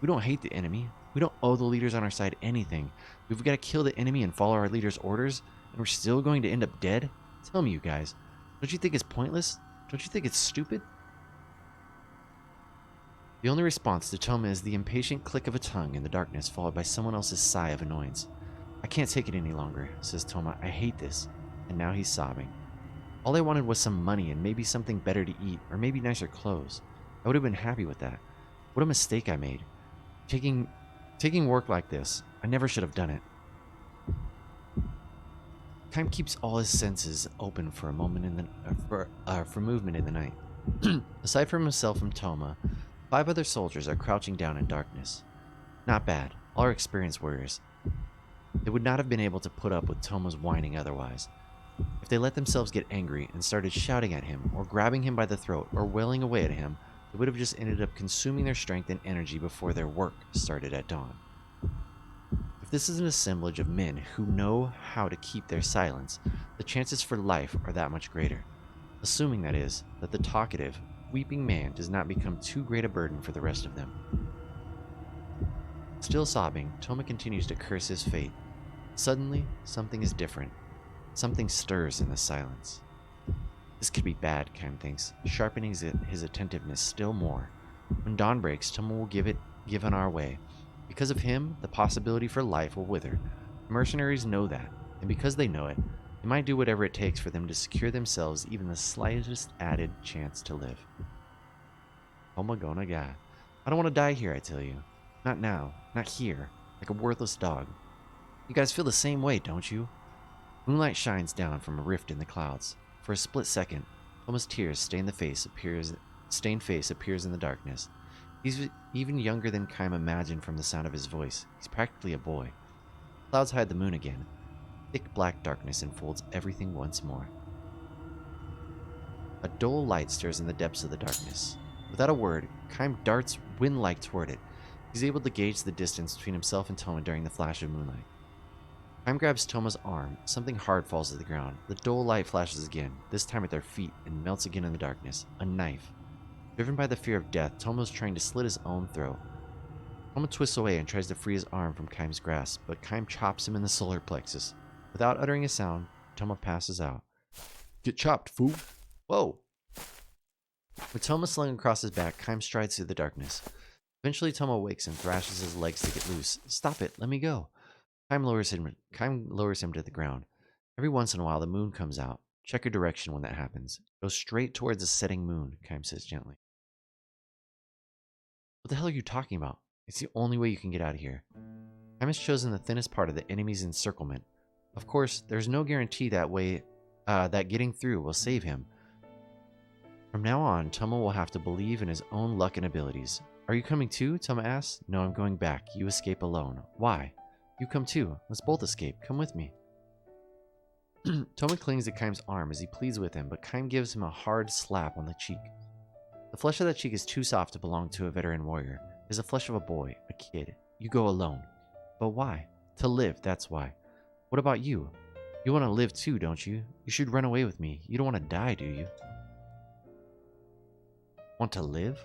We don't hate the enemy. We don't owe the leaders on our side anything. We've got to kill the enemy and follow our leaders' orders, and we're still going to end up dead? Tell me, you guys. Don't you think it's pointless? Don't you think it's stupid? The only response to Toma is the impatient click of a tongue in the darkness, followed by someone else's sigh of annoyance. I can't take it any longer, says Toma. I hate this. And now he's sobbing. All I wanted was some money and maybe something better to eat, or maybe nicer clothes. I would have been happy with that. What a mistake I made. Taking work like this. I never should have done it. Kime keeps all his senses open for a moment for movement in the night. Aside from himself and Toma, 5 other soldiers are crouching down in darkness. Not bad. All are experienced warriors. They would not have been able to put up with Toma's whining otherwise. If they let themselves get angry and started shouting at him, or grabbing him by the throat, or wailing away at him, they would have just ended up consuming their strength and energy before their work started at dawn. If this is an assemblage of men who know how to keep their silence, the chances for life are that much greater. Assuming, that is, that the talkative, weeping man does not become too great a burden for the rest of them. Still sobbing, Toma continues to curse his fate. Suddenly, something is different. Something stirs in the silence. This could be bad, Kime thinks, sharpening his attentiveness still more. When dawn breaks, Toma will give on our way. Because of him, the possibility for life will wither. The mercenaries know that, and because they know it, they might do whatever it takes for them to secure themselves even the slightest added chance to live. Toma gonna die. I don't want to die here, I tell you. Not now. Not here. Like a worthless dog. You guys feel the same way, don't you? Moonlight shines down from a rift in the clouds. For a split second, Toma's tears stained face appears in the darkness. He's even younger than Kime imagined from the sound of his voice. He's practically a boy. Clouds hide the moon again. Thick black darkness enfolds everything once more. A dull light stirs in the depths of the darkness. Without a word, Kime darts wind-like toward it. He's able to gauge the distance between himself and Toma during the flash of moonlight. Kime grabs Toma's arm. Something hard falls to the ground. The dull light flashes again, this time at their feet, and melts again in the darkness. A knife. Driven by the fear of death, Toma is trying to slit his own throat. Toma twists away and tries to free his arm from Kime's grasp, but Kime chops him in the solar plexus. Without uttering a sound, Toma passes out. Get chopped, fool! Whoa! With Toma slung across his back, Kime strides through the darkness. Eventually, Toma awakes and thrashes his legs to get loose. Stop it! Let me go! Kime lowers him to the ground. Every once in a while, the moon comes out. Check your direction when that happens. Go straight towards the setting moon, Kime says gently. What the hell are you talking about? It's the only way you can get out of here. Kime has chosen the thinnest part of the enemy's encirclement. Of course, there's no guarantee that getting through will save him. From now on, Toma will have to believe in his own luck and abilities. Are you coming too? Toma asks. No, I'm going back. You escape alone. Why? You come too. Let's both escape. Come with me. Toma clings to Kime's arm as he pleads with him, but Kime gives him a hard slap on the cheek. The flesh of that cheek is too soft to belong to a veteran warrior. It is the flesh of a boy, a kid. You go alone. But why? To live, that's why. What about you? You want to live too, don't you? You should run away with me. You don't want to die, do you? Want to live?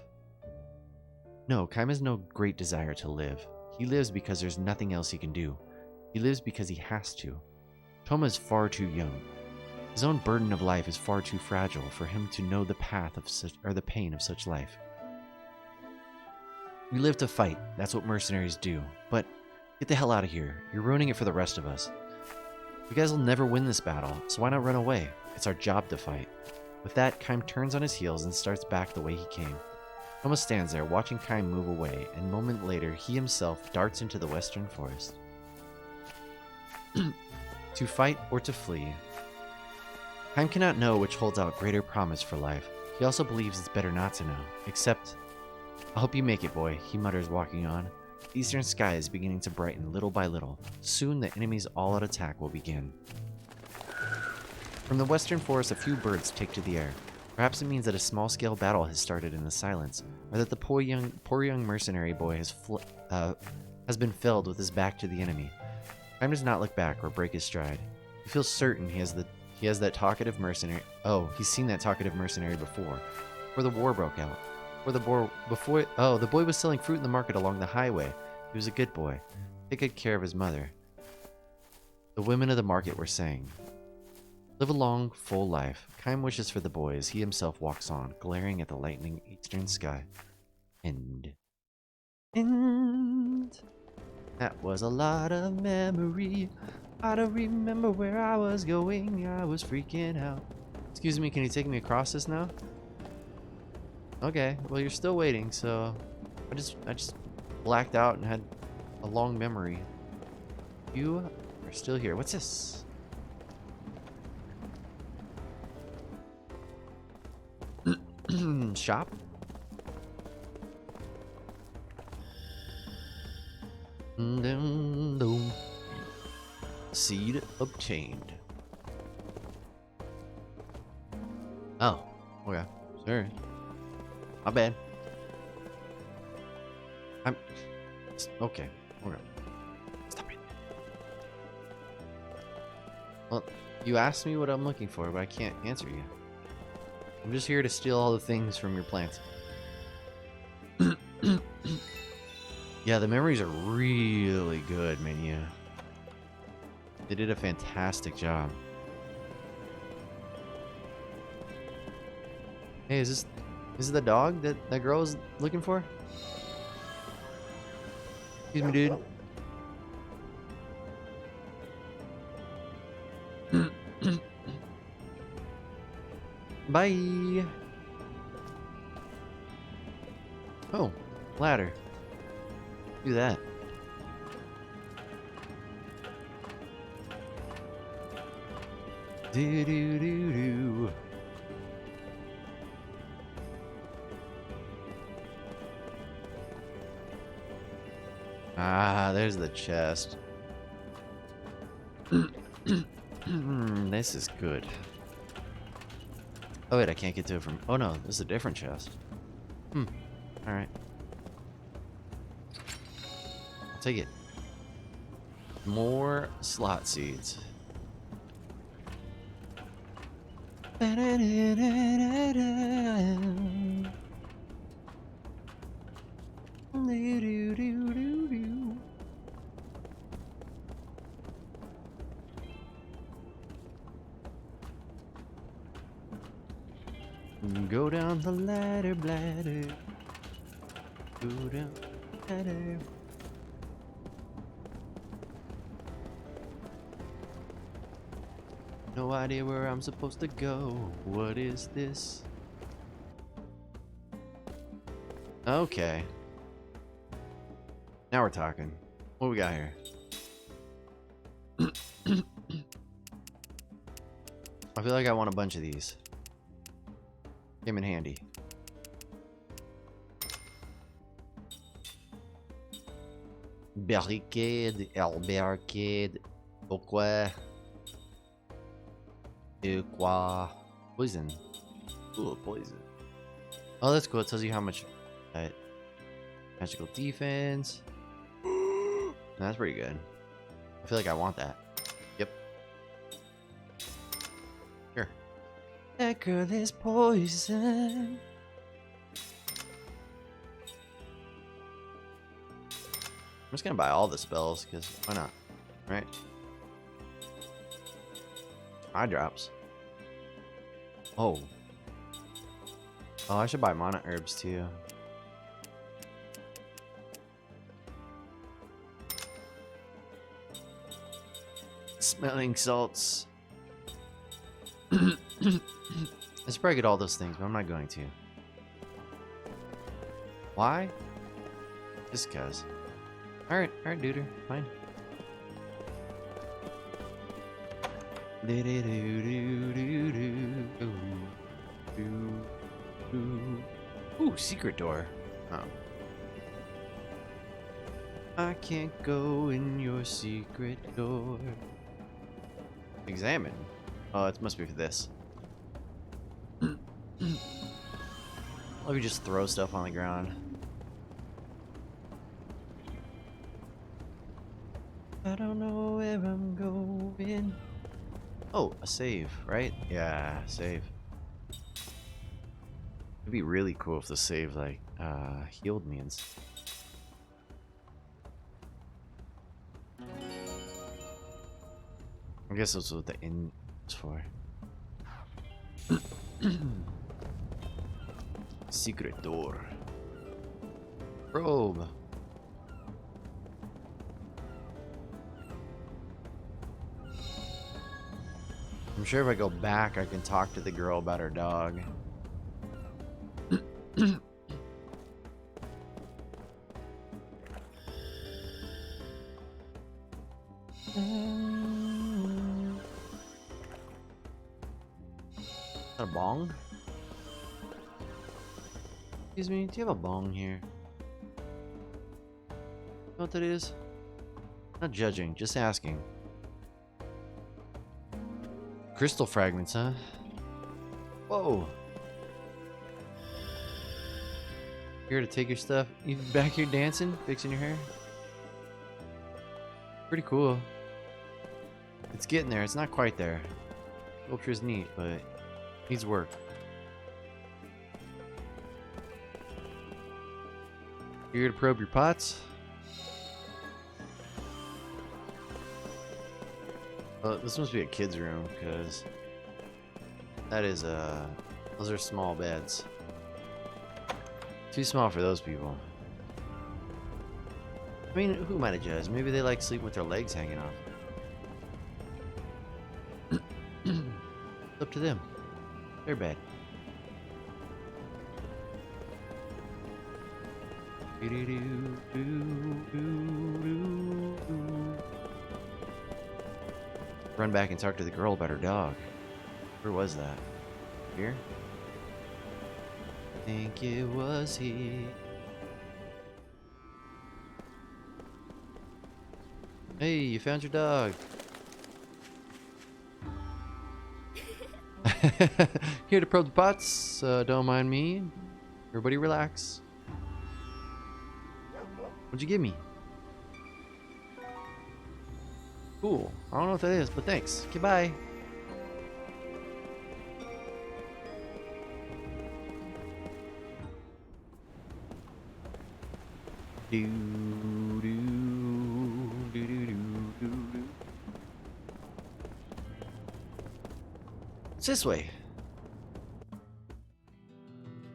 No, Kime has no great desire to live. He lives because there's nothing else he can do. He lives because he has to. Toma is far too young. His own burden of life is far too fragile for him to know the path of the pain of such life. We live to fight. That's what mercenaries do. But get the hell out of here. You're ruining it for the rest of us. You guys will never win this battle, so why not run away? It's our job to fight. With that, Kaim turns on his heels and starts back the way he came. Thomas stands there, watching Kaim move away, and a moment later, he himself darts into the western forest. To fight or to flee. Kaim cannot know which holds out greater promise for life. He also believes it's better not to know, except... I hope you make it, boy, he mutters, walking on. The eastern sky is beginning to brighten little by little. Soon the enemy's all-out attack will begin. From the western forest, a few birds take to the air. Perhaps it means that a small-scale battle has started in the silence, or that the poor young mercenary boy has been felled with his back to the enemy. Kaim does not look back or break his stride. He feels certain he has that talkative mercenary. Oh, he's seen that talkative mercenary before the war broke out. The boy was selling fruit in the market along the highway. He was a good boy. Take good care of his mother. The women of the market were saying, live a long, full life. Kaim wishes for the boy as he himself walks on, glaring at the lightning eastern sky. End. That was a lot of memory. I don't remember where I was going. I was freaking out. Excuse me, can you take me across this now? Okay, well you're still waiting, so I just blacked out and had a long memory. You are still here. What's this? Shop? Seed obtained. Oh, okay. Sorry. My bad. Okay. Stop it. Well, you asked me what I'm looking for, but I can't answer you. I'm just here to steal all the things from your plants. Yeah, the memories are really good, Mania. They did a fantastic job. Hey, is this the dog that girl was looking for? Excuse me, dude. Bye. Oh, ladder. Do that. Do do do do. Ah, there's the chest. This is good. Oh wait, I can't get to it from... Oh no, this is a different chest. Alright. I'll take it. More slot seeds. Go down the ladder, bladder. Go down the ladder. No idea where I'm supposed to go. What is this? Okay. Now we're talking. What we got here? I feel like I want a bunch of these. Came in handy. Barricade, barricade. Pourquoi? De quoi? Poison. Ooh, poison. Oh, that's cool. It tells you how much magical defense. That's pretty good. I feel like I want that. Yep. Here. That girl is poison. I'm just gonna buy all the spells, because why not? Right? Eye drops. Oh. Oh, I should buy mana herbs too. Smelling salts. I should probably get all those things, but I'm not going to. Why? Just cuz. Alright, duder. Fine. Ooh, secret door. Oh. I can't go in your secret door. Examine. Oh, it must be for this. Let me just throw stuff on the ground. I don't know where I'm going. Oh, a save, right? Yeah, save. It'd be really cool if the save, like, healed me and stuff. I guess that's what the inn is for. Secret door. Probe. I'm sure if I go back, I can talk to the girl about her dog. Is that a bong? Excuse me, do you have a bong here? You know what that is? Not judging, just asking. Crystal fragments, huh? Whoa. Here to take your stuff. You back here dancing? Fixing your hair? Pretty cool. It's getting there. It's not quite there. Sculpture's neat, but needs work. Here to probe your pots? Well, this must be a kid's room, because that is those are small beds. Too small for those people. I mean, who might have judged? Maybe they like sleeping with their legs hanging off. It's up to them. Their bed. Run back and talk to the girl about her dog. Where was that? Here? I think it was here. Hey, you found your dog. Here to probe the pots. Don't mind me. Everybody relax. What'd you give me? Cool. I don't know what that is, but thanks. Okay, bye. Do, do, do, do, do, do, do. It's this way.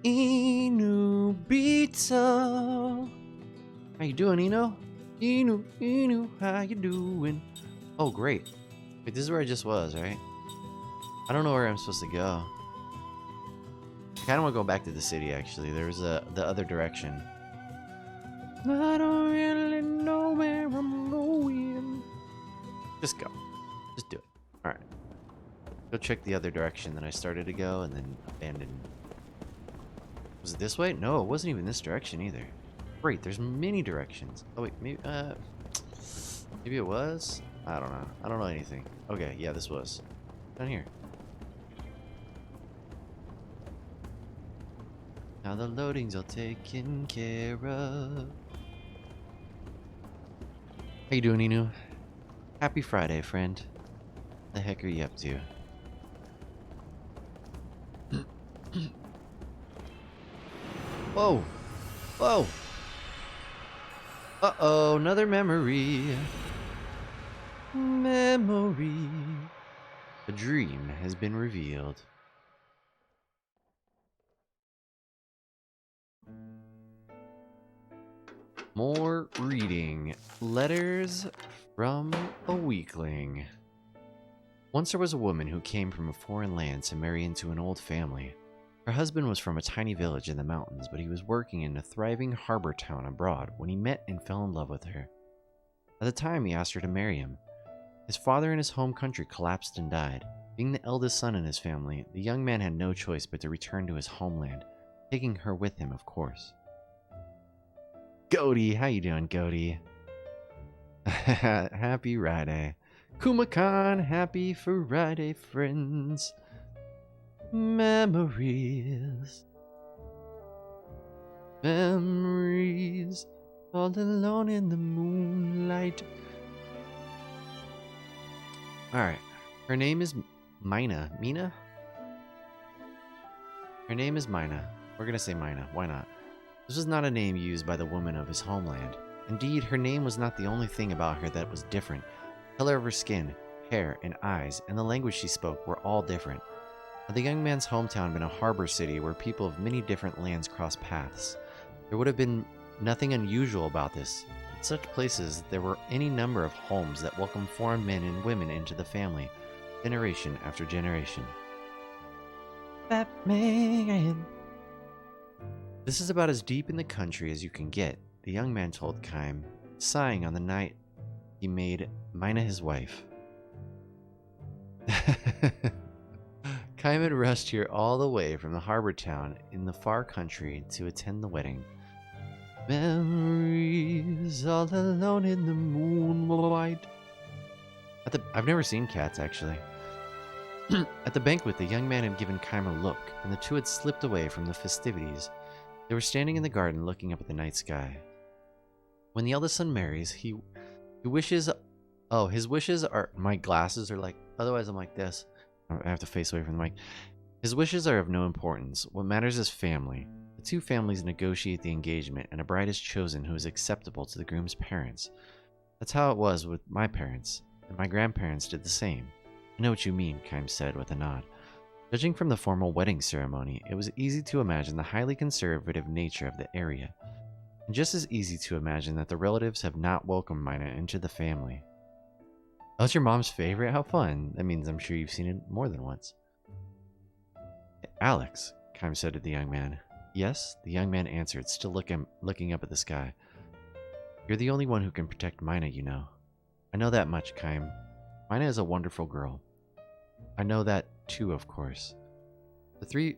Inubito. How you doing, Eno? Inu, how you doing? Oh, great. Wait, this is where I just was, right? I don't know where I'm supposed to go. I kind of want to go back to the city, actually. There's the other direction. I don't really know where I'm going. Just go. Just do it. Alright. Go check the other direction that I started to go and then abandon. Was it this way? No, it wasn't even this direction either. Great, there's many directions. Oh wait, maybe it was? I don't know. I don't know anything. Okay, yeah, this was. Down here. Now the loading's all taken care of. How you doing, Inu? Happy Friday, friend. What the heck are you up to? Whoa! Whoa! Uh-oh, another memory. Memory. A dream has been revealed. More reading. Letters from a weakling. Once there was a woman who came from a foreign land to marry into an old family. Her husband was from a tiny village in the mountains, but he was working in a thriving harbor town abroad when he met and fell in love with her. At the time, he asked her to marry him. His father in his home country collapsed and died. Being the eldest son in his family, the young man had no choice but to return to his homeland, taking her with him, of course. Goaty, how you doing, Goaty? Happy Friday. Kumakan, happy Friday, friends. Memories. Memories. All alone in the moonlight. Alright. Her name is Mina. Mina? Her name is Mina. We're gonna say Mina. Why not? This was not a name used by the woman of his homeland. Indeed, her name was not the only thing about her that was different. The color of her skin, hair, and eyes, and the language she spoke were all different. Had the young man's hometown been a harbor city where people of many different lands crossed paths, there would have been nothing unusual about this. In such places, there were any number of homes that welcomed foreign men and women into the family, generation after generation. Batman! This is about as deep in the country as you can get, the young man told Kaim, sighing on the night he made Mina his wife. Kaim had rushed here all the way from the harbor town in the far country to attend the wedding. Memories all alone in the moonlight. I've never seen cats, actually. At the banquet, the young man had given Kaim a look, and the two had slipped away from the festivities. They were standing in the garden looking up at the night sky. When the eldest son marries, he wishes... Oh, his wishes are... My glasses are like... Otherwise, I'm like this. I have to face away from the mic. His wishes are of no importance. What matters is family. The two families negotiate the engagement, and a bride is chosen who is acceptable to the groom's parents. That's how it was with my parents, and my grandparents did the same. I know what you mean, Kaim said with a nod. Judging from the formal wedding ceremony, it was easy to imagine the highly conservative nature of the area, and just as easy to imagine that the relatives have not welcomed Mina into the family. Oh, it's your mom's favorite? How fun. That means I'm sure you've seen it more than once. Alex, Kaim said to the young man. Yes, the young man answered, still looking up at the sky. You're the only one who can protect Mina, you know. I know that much, Kaim. Mina is a wonderful girl. I know that too, of course. The three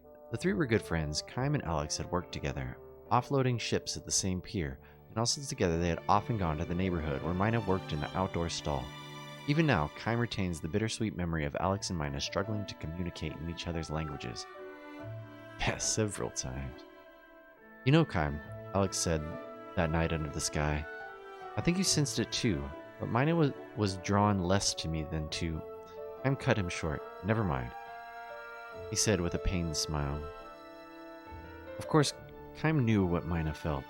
were good friends. Kaim and Alex had worked together, offloading ships at the same pier, and also together they had often gone to the neighborhood where Mina worked in the outdoor stall. Even now, Kaim retains the bittersweet memory of Alex and Mina struggling to communicate in each other's languages. Yes, several times. You know, Kaim, Alex said that night under the sky. I think you sensed it too, but Mina was drawn less to me than to... Kaim cut him short. Never mind, he said with a pained smile. Of course, Kaim knew what Mina felt,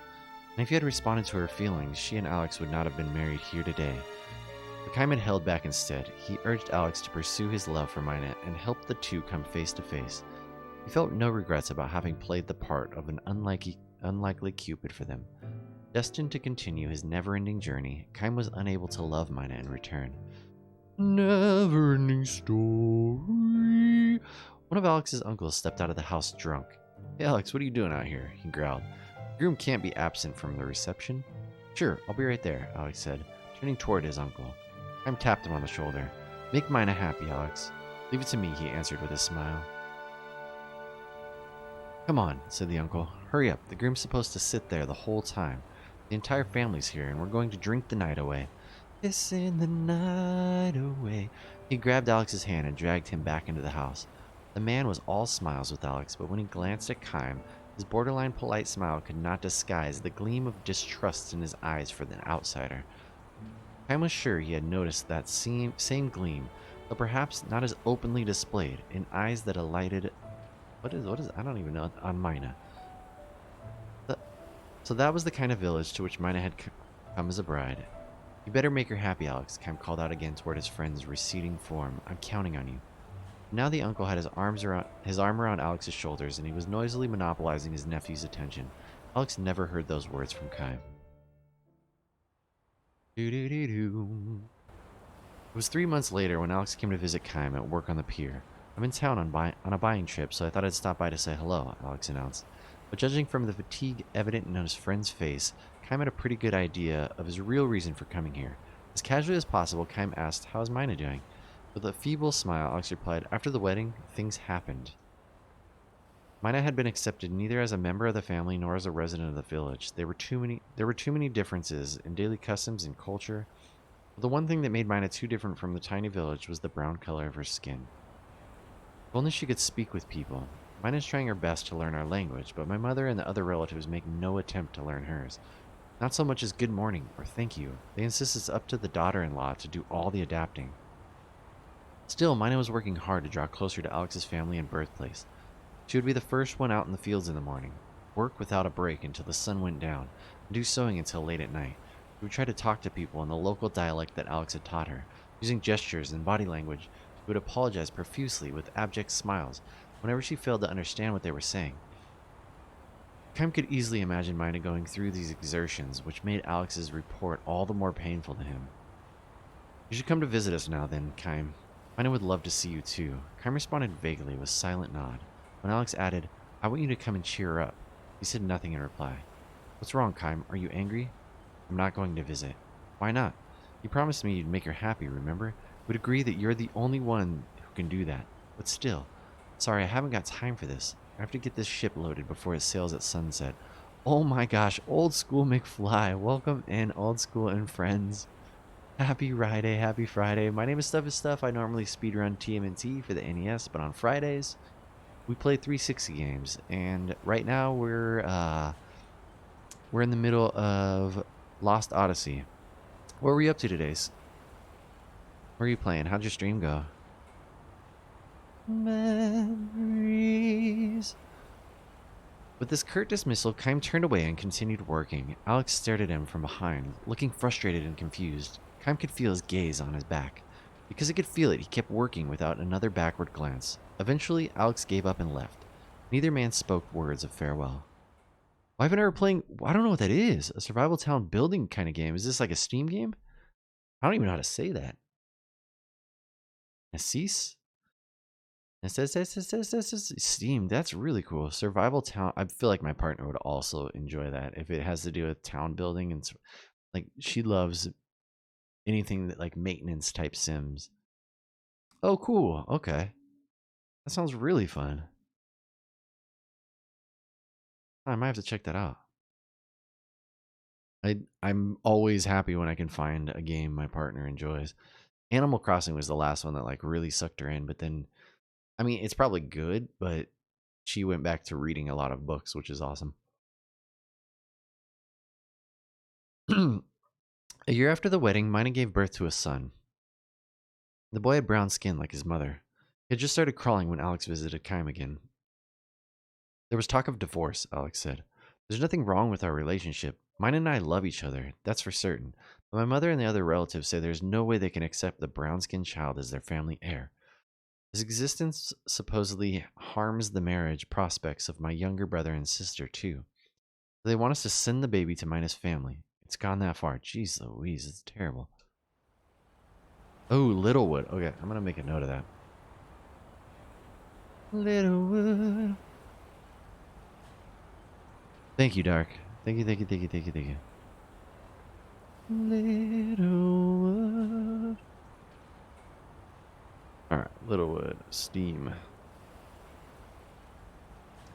and if he had responded to her feelings, she and Alex would not have been married here today. But Kaim had held back instead. He urged Alex to pursue his love for Mina and help the two come face to face. He felt no regrets about having played the part of an unlikely Cupid for them. Destined to continue his never-ending journey, Kaim was unable to love Mina in return. Never-ending story. One of Alex's uncles stepped out of the house drunk. Hey Alex, what are you doing out here? He growled. The groom can't be absent from the reception. Sure, I'll be right there, Alex said, turning toward his uncle. Kaim tapped him on the shoulder. Make Mina happy, Alex. Leave it to me, he answered with a smile. Come on, said the uncle. Hurry up, the groom's supposed to sit there the whole time. The entire family's here, and we're going to drink the night away. Kissing the night away. He grabbed Alex's hand and dragged him back into the house. The man was all smiles with Alex, but when he glanced at Kaim, his borderline polite smile could not disguise the gleam of distrust in his eyes for the outsider. Kaim was sure he had noticed that same gleam, though perhaps not as openly displayed, in eyes that alighted... What is I don't even know, on Mina. So that was the kind of village to which Mina had come as a bride. You better make her happy, Alex, Kaim called out again toward his friend's receding form. I'm counting on you. Now the uncle had his arm around Alex's shoulders, and he was noisily monopolizing his nephew's attention. Alex never heard those words from Kaim. was 3 months later when Alex came to visit Kym at work on the pier. I'm in town on a buying trip, so I thought I'd stop by to say hello, Alex announced. But judging from the fatigue evident in his friend's face, Kym had a pretty good idea of his real reason for coming here. As casually as possible, Kym asked, "How is Mina doing?" With a feeble smile, Alex replied, "After the wedding, things happened." Mina had been accepted neither as a member of the family nor as a resident of the village. There were too many differences in daily customs and culture. But the one thing that made Mina too different from the tiny village was the brown color of her skin. If only she could speak with people. Mina's trying her best to learn our language, but my mother and the other relatives make no attempt to learn hers. Not so much as good morning or thank you. They insist it's up to the daughter-in-law to do all the adapting. Still, Mina was working hard to draw closer to Alex's family and birthplace. She would be the first one out in the fields in the morning, work without a break until the sun went down, and do sewing until late at night. She would try to talk to people in the local dialect that Alex had taught her. Using gestures and body language, she would apologize profusely with abject smiles whenever she failed to understand what they were saying. Kym could easily imagine Mina going through these exertions, which made Alex's report all the more painful to him. "You should come to visit us now then, Kym. Mina would love to see you too." Kym responded vaguely with a silent nod. When Alex added, "I want you to come and cheer her up," he said nothing in reply. "What's wrong, Kym? Are you angry?" "I'm not going to visit." "Why not? You promised me you'd make her happy, remember? We'd agree that you're the only one who can do that. But still, sorry, I haven't got time for this. I have to get this ship loaded before it sails at sunset." Oh my gosh, Old School McFly. Welcome in, Old School and friends. Happy Friday, happy Friday. My name is Stuff is Stuff. I normally speedrun TMNT for the NES, but on Fridays, we play 360 games, and right now we're in the middle of Lost Odyssey. What were you up to today? What are you playing? How'd your stream go? Memories. With this curt dismissal, Kym turned away and continued working. Alex stared at him from behind, looking frustrated and confused. Kym could feel his gaze on his back. Because he could feel it, he kept working without another backward glance. Eventually, Alex gave up and left. Neither man spoke words of farewell. Why haven't I ever playing? I don't know what that is. A survival town building kind of game. Is this like a Steam game? I don't even know how to say that. Assis? Steam. That's really cool. Survival town. I feel like my partner would also enjoy that if it has to do with town building, and like she loves anything that like maintenance type sims. Oh, cool. Okay. That sounds really fun. I might have to check that out. I'm always happy when I can find a game my partner enjoys. Animal Crossing was the last one that like really sucked her in, but then, I mean, it's probably good, but she went back to reading a lot of books, which is awesome. A year after the wedding, Mina gave birth to a son. The boy had brown skin like his mother. He had just started crawling when Alex visited Kym again. "There was talk of divorce," Alex said. "There's nothing wrong with our relationship. Mine and I love each other, that's for certain. But my mother and the other relatives say there's no way they can accept the brown-skinned child as their family heir. His existence supposedly harms the marriage prospects of my younger brother and sister, too. They want us to send the baby to Mina's family. It's gone that far. Jeez Louise, it's terrible." Oh, Littlewood. Okay, I'm going to make a note of that. Littlewood. Thank you, Dark. Thank you. Littlewood. Alright, Littlewood. Steam.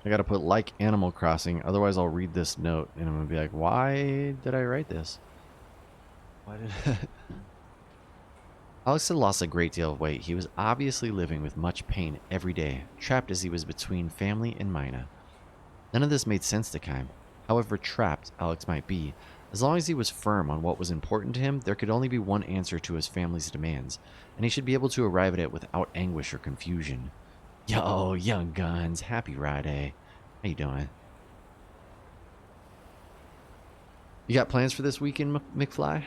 I gotta put like Animal Crossing, otherwise I'll read this note and I'm gonna be like, why did I write this? Why did Alex had lost a great deal of weight. He was obviously living with much pain every day, trapped as he was between family and Mina. None of this made sense to Kym. However trapped Alex might be, as long as he was firm on what was important to him, there could only be one answer to his family's demands, and he should be able to arrive at it without anguish or confusion. Yo, Young Guns, happy Friday. How you doing? You got plans for this weekend, McFly?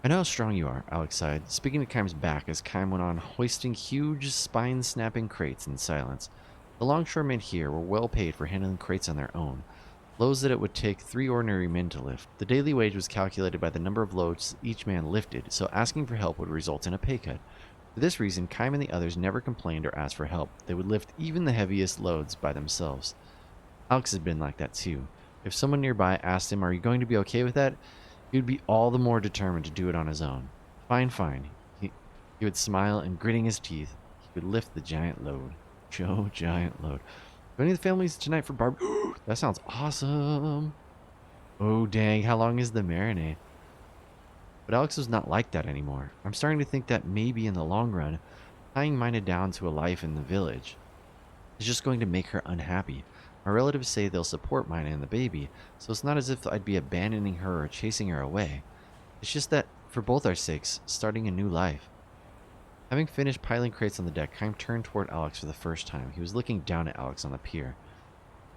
"I know how strong you are," Alex sighed, speaking to Kym's back as Kym went on hoisting huge, spine-snapping crates in silence. The longshoremen here were well paid for handling crates on their own. loads that it would take 3 ordinary men to lift. The daily wage was calculated by the number of loads each man lifted, so asking for help would result in a pay cut. For this reason, Kime and the others never complained or asked for help. They would lift even the heaviest loads by themselves. Alex had been like that too. If someone nearby asked him, "Are you going to be okay with that?" he would be all the more determined to do it on his own. Fine, fine. He would smile, and gritting his teeth, he would lift the giant load. Giant load. Going to the families tonight for barbecue. That sounds awesome. Oh, dang. How long is the marinade? But Alex was not like that anymore. I'm starting to think that maybe in the long run, tying Mina down to a life in the village is just going to make her unhappy. My relatives say they'll support Mina and the baby, so it's not as if I'd be abandoning her or chasing her away. It's just that, for both our sakes, starting a new life. Having finished piling crates on the deck, Kime turned toward Alex for the first time. He was looking down at Alex on the pier.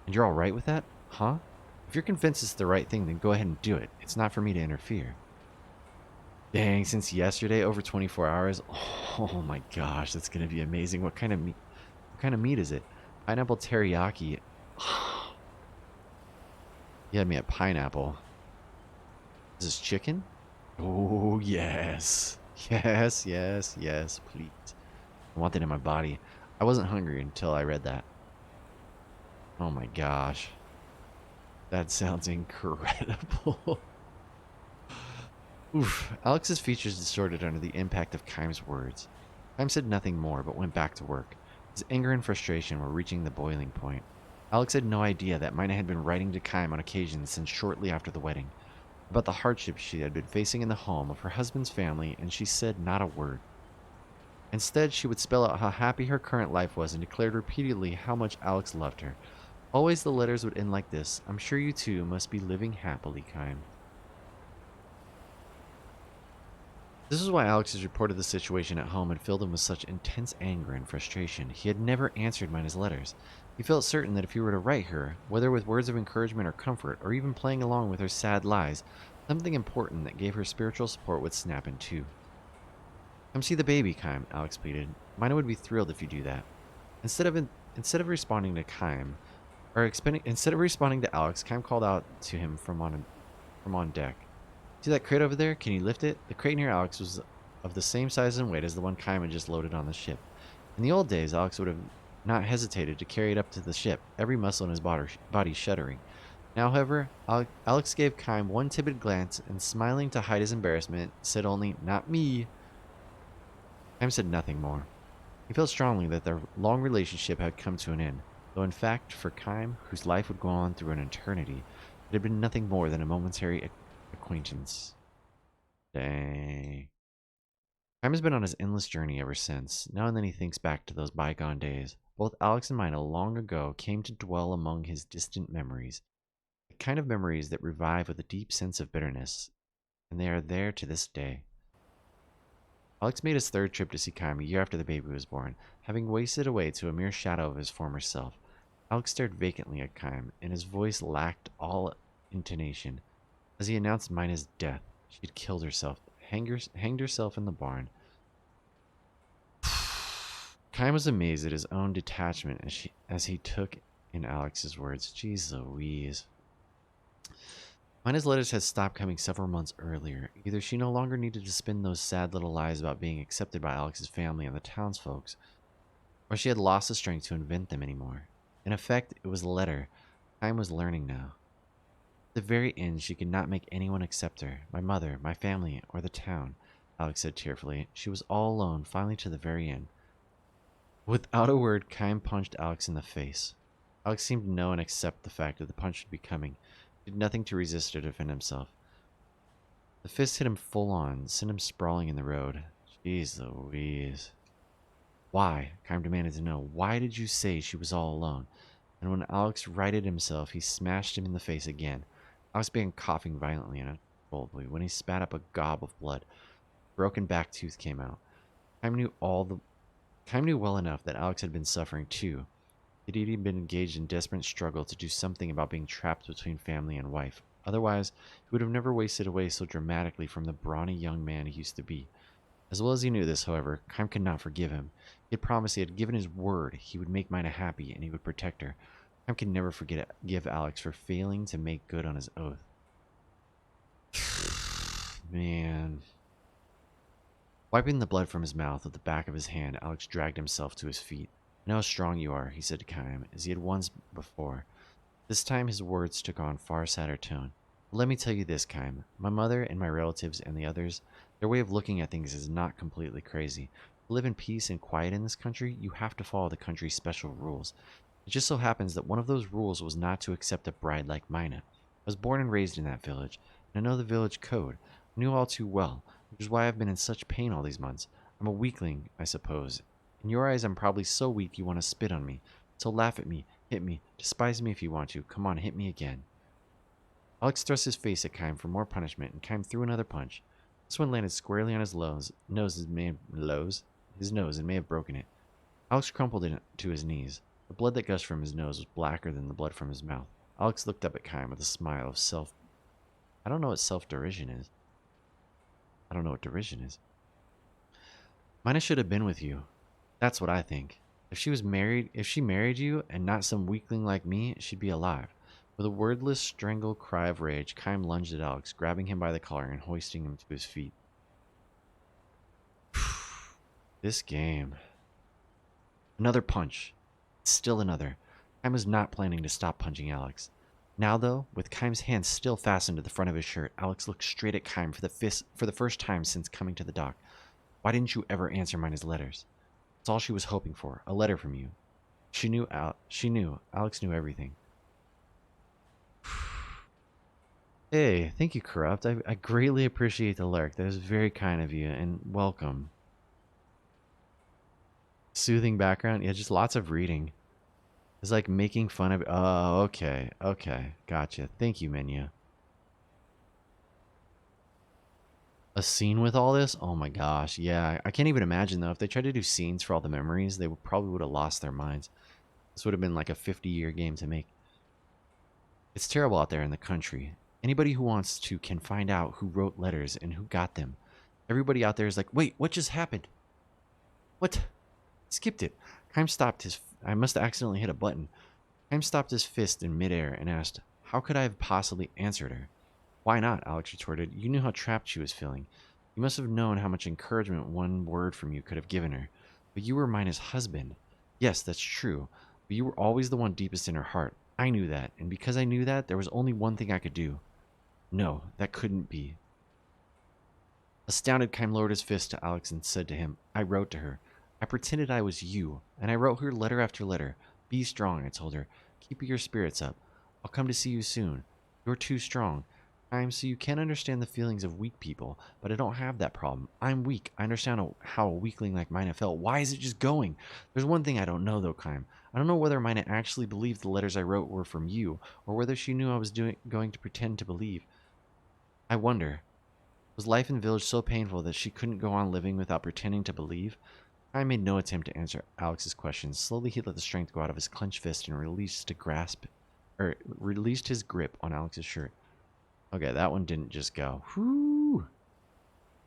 "And you're alright with that? Huh? If you're convinced it's the right thing, then go ahead and do it. It's not for me to interfere." Dang, since yesterday, over 24 hours. Oh my gosh, that's gonna be amazing. What kind of meat? What kind of meat is it? Pineapple teriyaki. You had me at pineapple. Is this chicken? Oh yes, yes, please. I want that in my body. I wasn't hungry until I read that. Oh my gosh, that sounds incredible. Oof. Alex's features distorted under the impact of Kime's words. Kime said nothing more, but went back to work. His anger and frustration were reaching the boiling point. Alex had no idea that Mina had been writing to Kime on occasion since shortly after the wedding, about the hardships she had been facing in the home of her husband's family, and she said not a word. Instead, she would spell out how happy her current life was and declared repeatedly how much Alex loved her. Always the letters would end like this: "I'm sure you too must be living happily, Kime." This is why Alex's report of the situation at home had filled him with such intense anger and frustration. He had never answered Mina's letters. He felt certain that if he were to write her, whether with words of encouragement or comfort, or even playing along with her sad lies, something important that gave her spiritual support would snap in two. "Come see the baby, Kime," Alex pleaded. "Mina would be thrilled if you do that." Instead of responding to Kime, instead of responding to Alex, Kime called out to him from on deck. "See that crate over there? Can you lift it?" The crate near Alex was of the same size and weight as the one Kime had just loaded on the ship. In the old days, Alex would have not hesitated to carry it up to the ship, every muscle in his body shuddering. Now, however, Alex gave Kime one timid glance and, smiling to hide his embarrassment, said only, "Not me." Kime said nothing more. He felt strongly that their long relationship had come to an end, though in fact, for Kime, whose life would go on through an eternity, it had been nothing more than a momentary acquaintance. Dang. Kime has been on his endless journey ever since. Now and then he thinks back to those bygone days. Both Alex and Mina long ago came to dwell among his distant memories, the kind of memories that revive with a deep sense of bitterness, and they are there to this day. Alex made his third trip to see Kime a year after the baby was born, having wasted away to a mere shadow of his former self. Alex stared vacantly at Kime, and his voice lacked all intonation. As he announced Mina's death, she had killed herself, hanged herself in the barn. Kime was amazed at his own detachment as he took in Alex's words. Jeez Louise. Mina's letters had stopped coming several months earlier. Either she no longer needed to spin those sad little lies about being accepted by Alex's family and the townsfolk, or she had lost the strength to invent them anymore. In effect, it was a letter. Kime was learning now. At the very end, she could not make anyone accept her. My mother, my family, or the town, Alex said tearfully. She was all alone, finally to the very end. Without a word, Kime punched Alex in the face. Alex seemed to know and accept the fact that the punch would be coming. He did nothing to resist or defend himself. The fist hit him full on, sent him sprawling in the road. Jeez Louise. Why? Kime demanded to know. Why did you say she was all alone? And when Alex righted himself, he smashed him in the face again. Alex began coughing violently and uncontrollably. When he spat up a gob of blood, a broken back tooth came out. Kime knew well enough that Alex had been suffering too. He'd even been engaged in desperate struggle to do something about being trapped between family and wife. Otherwise, he would have never wasted away so dramatically from the brawny young man he used to be. As well as he knew this, however, Kime could not forgive him. He had promised, he had given his word, he would make Mina happy and he would protect her. Kaim can never give Alex for failing to make good on his oath. Man. Wiping the blood from his mouth with the back of his hand, Alex dragged himself to his feet. I know how strong you are, he said to Kaim, as he had once before. This time his words took on far sadder tone. But let me tell you this, Kaim. My mother and my relatives and the others, their way of looking at things is not completely crazy. To live in peace and quiet in this country, you have to follow the country's special rules. It just so happens that one of those rules was not to accept a bride like Mina. I was born and raised in that village, and I know the village code. I knew all too well, which is why I've been in such pain all these months. I'm a weakling, I suppose. In your eyes, I'm probably so weak you want to spit on me. So laugh at me, hit me, despise me if you want to. Come on, hit me again. Alex thrust his face at Kaim for more punishment, and Kaim threw another punch. This one landed squarely on his nose and may have broken it. Alex crumpled it to his knees. The blood that gushed from his nose was blacker than the blood from his mouth. Alex looked up at Kaim with a smile of I don't know what self-derision is. I don't know what derision is. Mina should have been with you. That's what I think. If she married you and not some weakling like me, she'd be alive. With a wordless, strangled cry of rage, Kaim lunged at Alex, grabbing him by the collar and hoisting him to his feet. This game. Another punch. Still another. Kaim was not planning to stop punching Alex. Now, though, with Kaim's hand still fastened to the front of his shirt, Alex looked straight at Kaim for the first time since coming to the dock. Why didn't you ever answer Mina's letters? That's all she was hoping for, a letter from you. She knew. Alex knew everything. Hey, thank you, Corrupt. I greatly appreciate the lurk. That is very kind of you, and welcome. Soothing background? Yeah, just lots of reading. It's like making fun of... Oh, okay. Okay, gotcha. Thank you, menu. A scene with all this? Oh my gosh, yeah. I can't even imagine, though. If they tried to do scenes for all the memories, they probably would have lost their minds. This would have been like a 50-year game to make. It's terrible out there in the country. Anybody who wants to can find out who wrote letters and who got them. Everybody out there is like, wait, what just happened? What? Skipped it. Kaim stopped his... I must have accidentally hit a button. Kaim stopped his fist in midair and asked, how could I have possibly answered her? Why not? Alex retorted. You knew how trapped she was feeling. You must have known how much encouragement one word from you could have given her. But you were Mina's husband. Yes, that's true. But you were always the one deepest in her heart. I knew that. And because I knew that, there was only one thing I could do. No, that couldn't be. Astounded, Kaim lowered his fist to Alex and said to him, I wrote to her. I pretended I was you, and I wrote her letter after letter. Be strong, I told her. Keep your spirits up. I'll come to see you soon. You're too strong. So you can't understand the feelings of weak people, but I don't have that problem. I'm weak. I understand how a weakling like Mina felt. Why is it just going? There's one thing I don't know, though, Kaim. I don't know whether Mina actually believed the letters I wrote were from you, or whether she knew I was going to pretend to believe. I wonder, was life in the village so painful that she couldn't go on living without pretending to believe? I made no attempt to answer Alex's questions. Slowly, he let the strength go out of his clenched fist and released his grip on Alex's shirt. Okay, that one didn't just go. Whoo!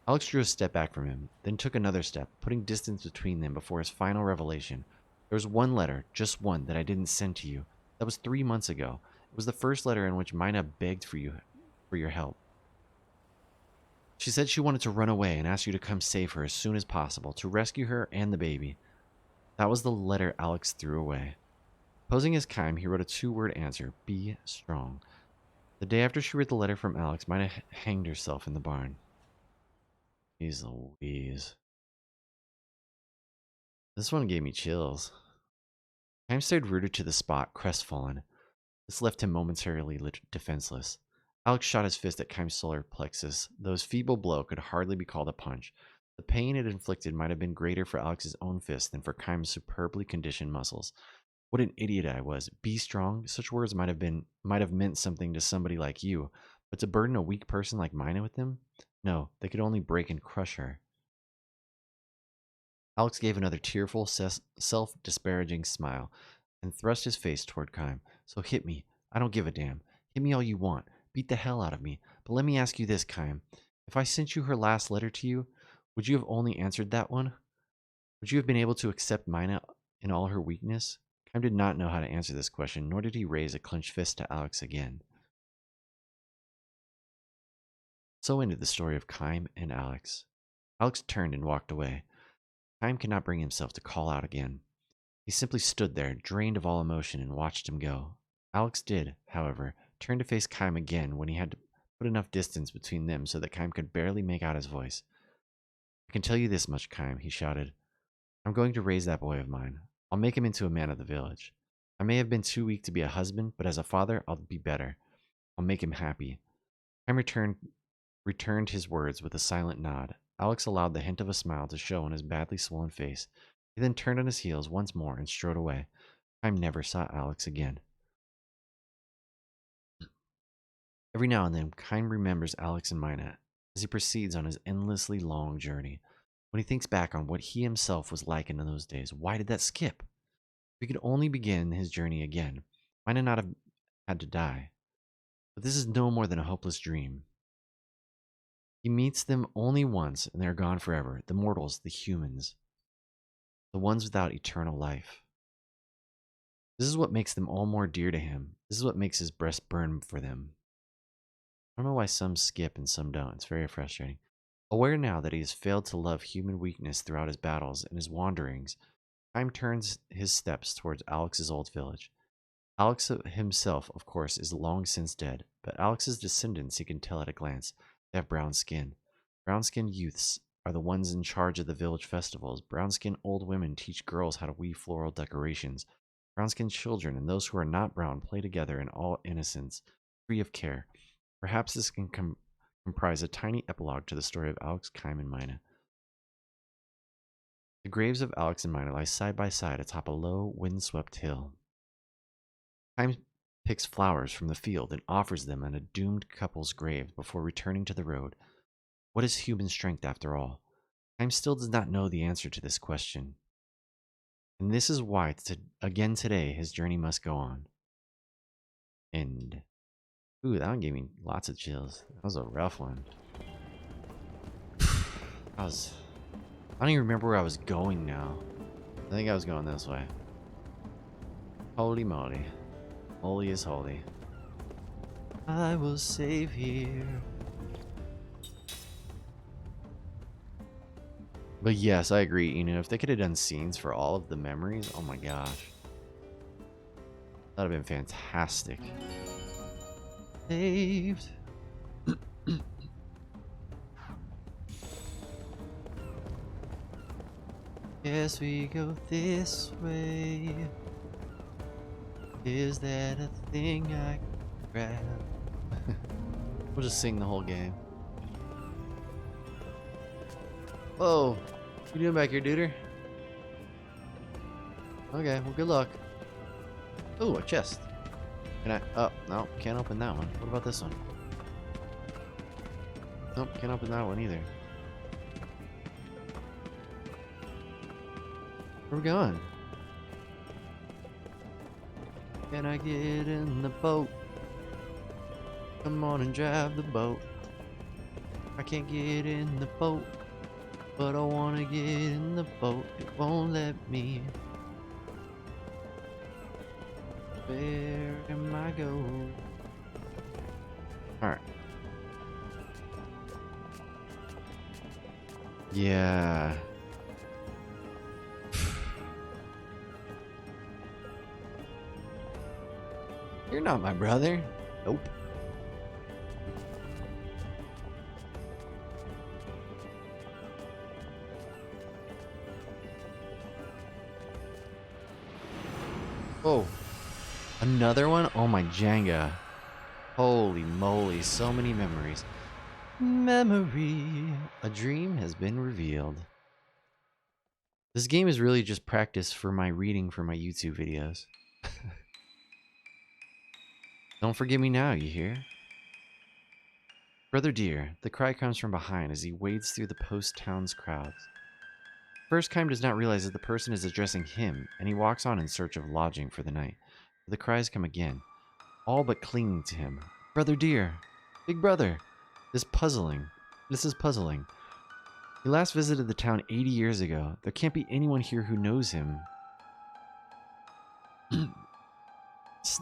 Alex drew a step back from him, then took another step, putting distance between them before his final revelation. There was one letter, just one, that I didn't send to you. That was 3 months ago. It was the first letter in which Mina begged for your help. She said she wanted to run away and asked you to come save her as soon as possible, to rescue her and the baby. That was the letter Alex threw away. Posing as Kaim, he wrote a 2-word answer, be strong. The day after she read the letter from Alex, Mina hanged herself in the barn. Jeez Louise. This one gave me chills. Kaim stayed rooted to the spot, crestfallen. This left him momentarily defenseless. Alex shot his fist at Kaim's solar plexus, though his feeble blow could hardly be called a punch. The pain it inflicted might have been greater for Alex's own fist than for Kaim's superbly conditioned muscles. What an idiot I was. Be strong? Such words might have meant something to somebody like you, but to burden a weak person like Mina with them? No, they could only break and crush her. Alex gave another tearful, self-disparaging smile and thrust his face toward Kaim. So hit me. I don't give a damn. Hit me all you want. Beat the hell out of me. But let me ask you this, Kaim. If I sent you her last letter to you, would you have only answered that one? Would you have been able to accept Mina in all her weakness? Kime did not know how to answer this question, nor did he raise a clenched fist to Alex again. So ended the story of Kime and Alex. Alex turned and walked away. Kime could not bring himself to call out again. He simply stood there, drained of all emotion, and watched him go. Alex did, however, turn to face Kime again when he had to put enough distance between them so that Kime could barely make out his voice. I can tell you this much, Kime, he shouted. I'm going to raise that boy of mine. I'll make him into a man of the village. I may have been too weak to be a husband, but as a father, I'll be better. I'll make him happy. Kime returned his words with a silent nod. Alex allowed the hint of a smile to show on his badly swollen face. He then turned on his heels once more and strode away. Kime never saw Alex again. Every now and then, Kime remembers Alex and Mina as he proceeds on his endlessly long journey. When he thinks back on what he himself was like in those days, why did that skip? If he could only begin his journey again, might not have had to die. But this is no more than a hopeless dream. He meets them only once, and they are gone forever. The mortals, the humans, the ones without eternal life. This is what makes them all more dear to him. This is what makes his breast burn for them. I don't know why some skip and some don't. It's very frustrating. Aware now that he has failed to love human weakness throughout his battles and his wanderings, Kime turns his steps towards Alex's old village. Alex himself, of course, is long since dead, but Alex's descendants he can tell at a glance. They have brown skin. Brown-skinned youths are the ones in charge of the village festivals. Brown-skinned old women teach girls how to weave floral decorations. Brown-skinned children and those who are not brown play together in all innocence, free of care. Perhaps this can comprise a tiny epilogue to the story of Alex, Kime, and Mina. The graves of Alex and Mina lie side by side atop a low, windswept hill. Kime picks flowers from the field and offers them on a doomed couple's grave before returning to the road. What is human strength after all? Kime still does not know the answer to this question. And this is why, again today, his journey must go on. End. Ooh, that one gave me lots of chills. That was a rough one. I don't even remember where I was going now. I think I was going this way. Holy moly. Holy is holy. I will save here. But yes, I agree. You know, if they could have done scenes for all of the memories, oh my gosh. That would have been fantastic. Saved. Yes, we go this way. Is that a thing I can grab? We'll just sing the whole game. Whoa, what you doing back here, duder? Okay, well, good luck. Ooh, a chest. Can I? Oh, no, can't open that one. What about this one? Nope, can't open that one either. Where are we going? Can I get in the boat? Come on and drive the boat. I can't get in the boat, but I wanna get in the boat. It won't let me. Where am I going? Alright. Yeah. You're not my brother. Nope. Oh. Another one? Oh my Jenga. Holy moly, so many memories. Memory. A dream has been revealed. This game is really just practice for my reading for my YouTube videos. Don't forget me now, you hear? Brother dear, the cry comes from behind as he wades through the post-town's crowds. First, Kime does not realize that the person is addressing him, and he walks on in search of lodging for the night. The cries come again, all but clinging to him. Brother dear, big brother, this is puzzling. He last visited the town 80 years ago. There can't be anyone here who knows him.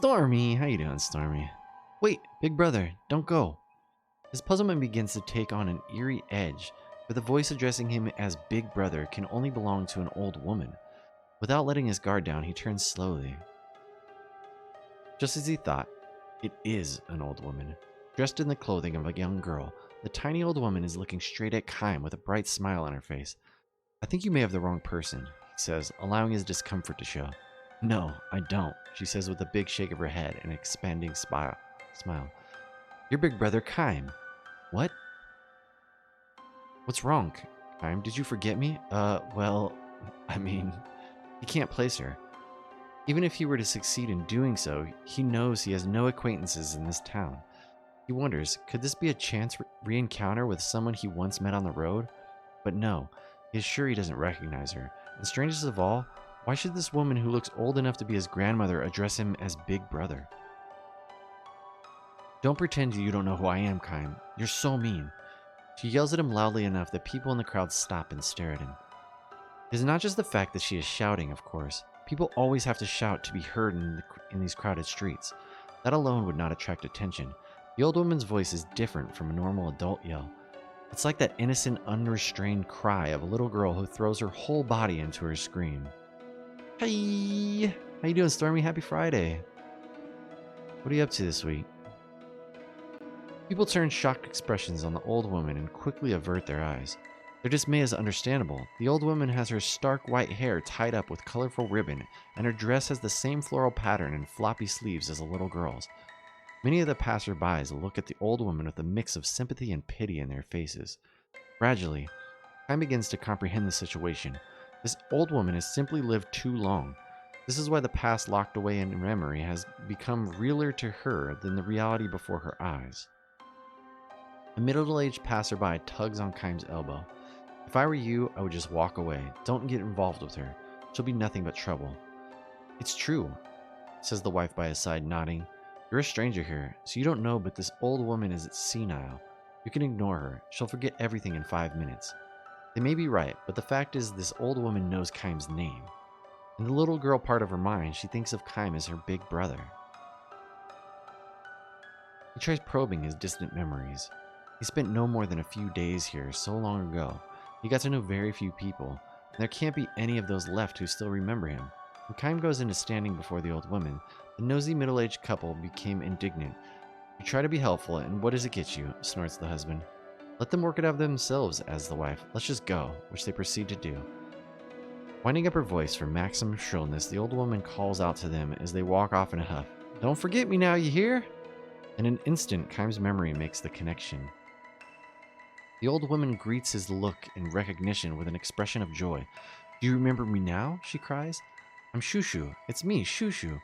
Stormy! How you doing, Stormy? Wait, big brother, don't go. His puzzlement begins to take on an eerie edge, for the voice addressing him as Big Brother can only belong to an old woman. Without letting his guard down, he turns slowly. Just as he thought, it is an old woman. Dressed in the clothing of a young girl, the tiny old woman is looking straight at Kaim with a bright smile on her face. I think you may have the wrong person, he says, allowing his discomfort to show. No, I don't, she says with a big shake of her head and an expanding smile. Your big brother, Kaim. What? What's wrong, Kaim? Did you forget me? Well, I mean, he can't place her. Even if he were to succeed in doing so, he knows he has no acquaintances in this town. He wonders, could this be a chance re-encounter with someone he once met on the road? But no, he is sure he doesn't recognize her. And strangest of all, why should this woman who looks old enough to be his grandmother address him as Big Brother? Don't pretend you don't know who I am, Kaim. You're so mean. She yells at him loudly enough that people in the crowd stop and stare at him. It is not just the fact that she is shouting, of course. People always have to shout to be heard in these crowded streets. That alone would not attract attention. The old woman's voice is different from a normal adult yell. It's like that innocent, unrestrained cry of a little girl who throws her whole body into her scream. Hey! How you doing, Stormy? Happy Friday. What are you up to this week? People turn shocked expressions on the old woman and quickly avert their eyes. Their dismay is understandable. The old woman has her stark white hair tied up with colorful ribbon, and her dress has the same floral pattern and floppy sleeves as a little girl's. Many of the passerbys look at the old woman with a mix of sympathy and pity in their faces. Gradually, Kaim begins to comprehend the situation. This old woman has simply lived too long. This is why the past locked away in memory has become realer to her than the reality before her eyes. A middle-aged passerby tugs on Kaim's elbow. If I were you, I would just walk away. Don't get involved with her. She'll be nothing but trouble. It's true, says the wife by his side, nodding. You're a stranger here, so you don't know, but this old woman is senile. You can ignore her. She'll forget everything in 5 minutes. They may be right, but the fact is this old woman knows Kaim's name. In the little girl part of her mind, she thinks of Kaim as her big brother. He tries probing his distant memories. He spent no more than a few days here so long ago. He got to know very few people, and there can't be any of those left who still remember him. When Kaim goes into standing before the old woman, the nosy middle-aged couple became indignant. You try to be helpful, and what does it get you? Snorts the husband. Let them work it out themselves, adds the wife. Let's just go, which they proceed to do. Winding up her voice for maximum shrillness, the old woman calls out to them as they walk off in a huff. Don't forget me now, you hear? In an instant, Kaim's memory makes the connection. The old woman greets his look in recognition with an expression of joy. Do you remember me now? She cries. I'm Shushu. It's me, Shushu.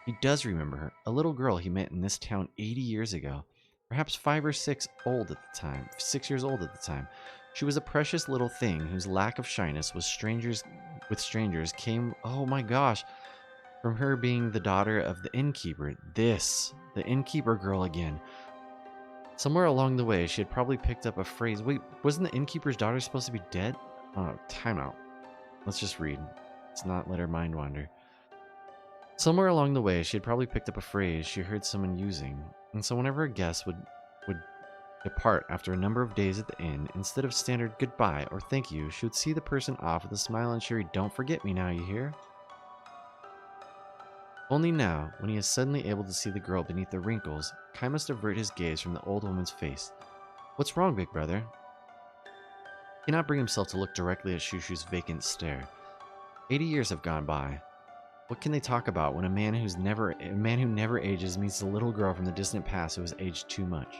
He does remember her, a little girl he met in this town 80 years ago. Perhaps 5 or 6 old at the time, 6 years old at the time. She was a precious little thing whose lack of shyness with strangers came, oh my gosh, from her being the daughter of the innkeeper. The innkeeper girl again. Somewhere along the way, she had probably picked up a phrase. Wait, wasn't the innkeeper's daughter supposed to be dead? Oh, timeout. Let's just read. Let's not let her mind wander. Somewhere along the way, she had probably picked up a phrase she heard someone using, and so whenever a guest would depart after a number of days at the inn, instead of standard goodbye or thank you, she would see the person off with a smile and cheery, don't forget me now, you hear? Only now, when he is suddenly able to see the girl beneath the wrinkles, Kaim must avert his gaze from the old woman's face. What's wrong, big brother? He cannot bring himself to look directly at Shushu's vacant stare. 80 years have gone by. What can they talk about when a man who never ages meets a little girl from the distant past who has aged too much?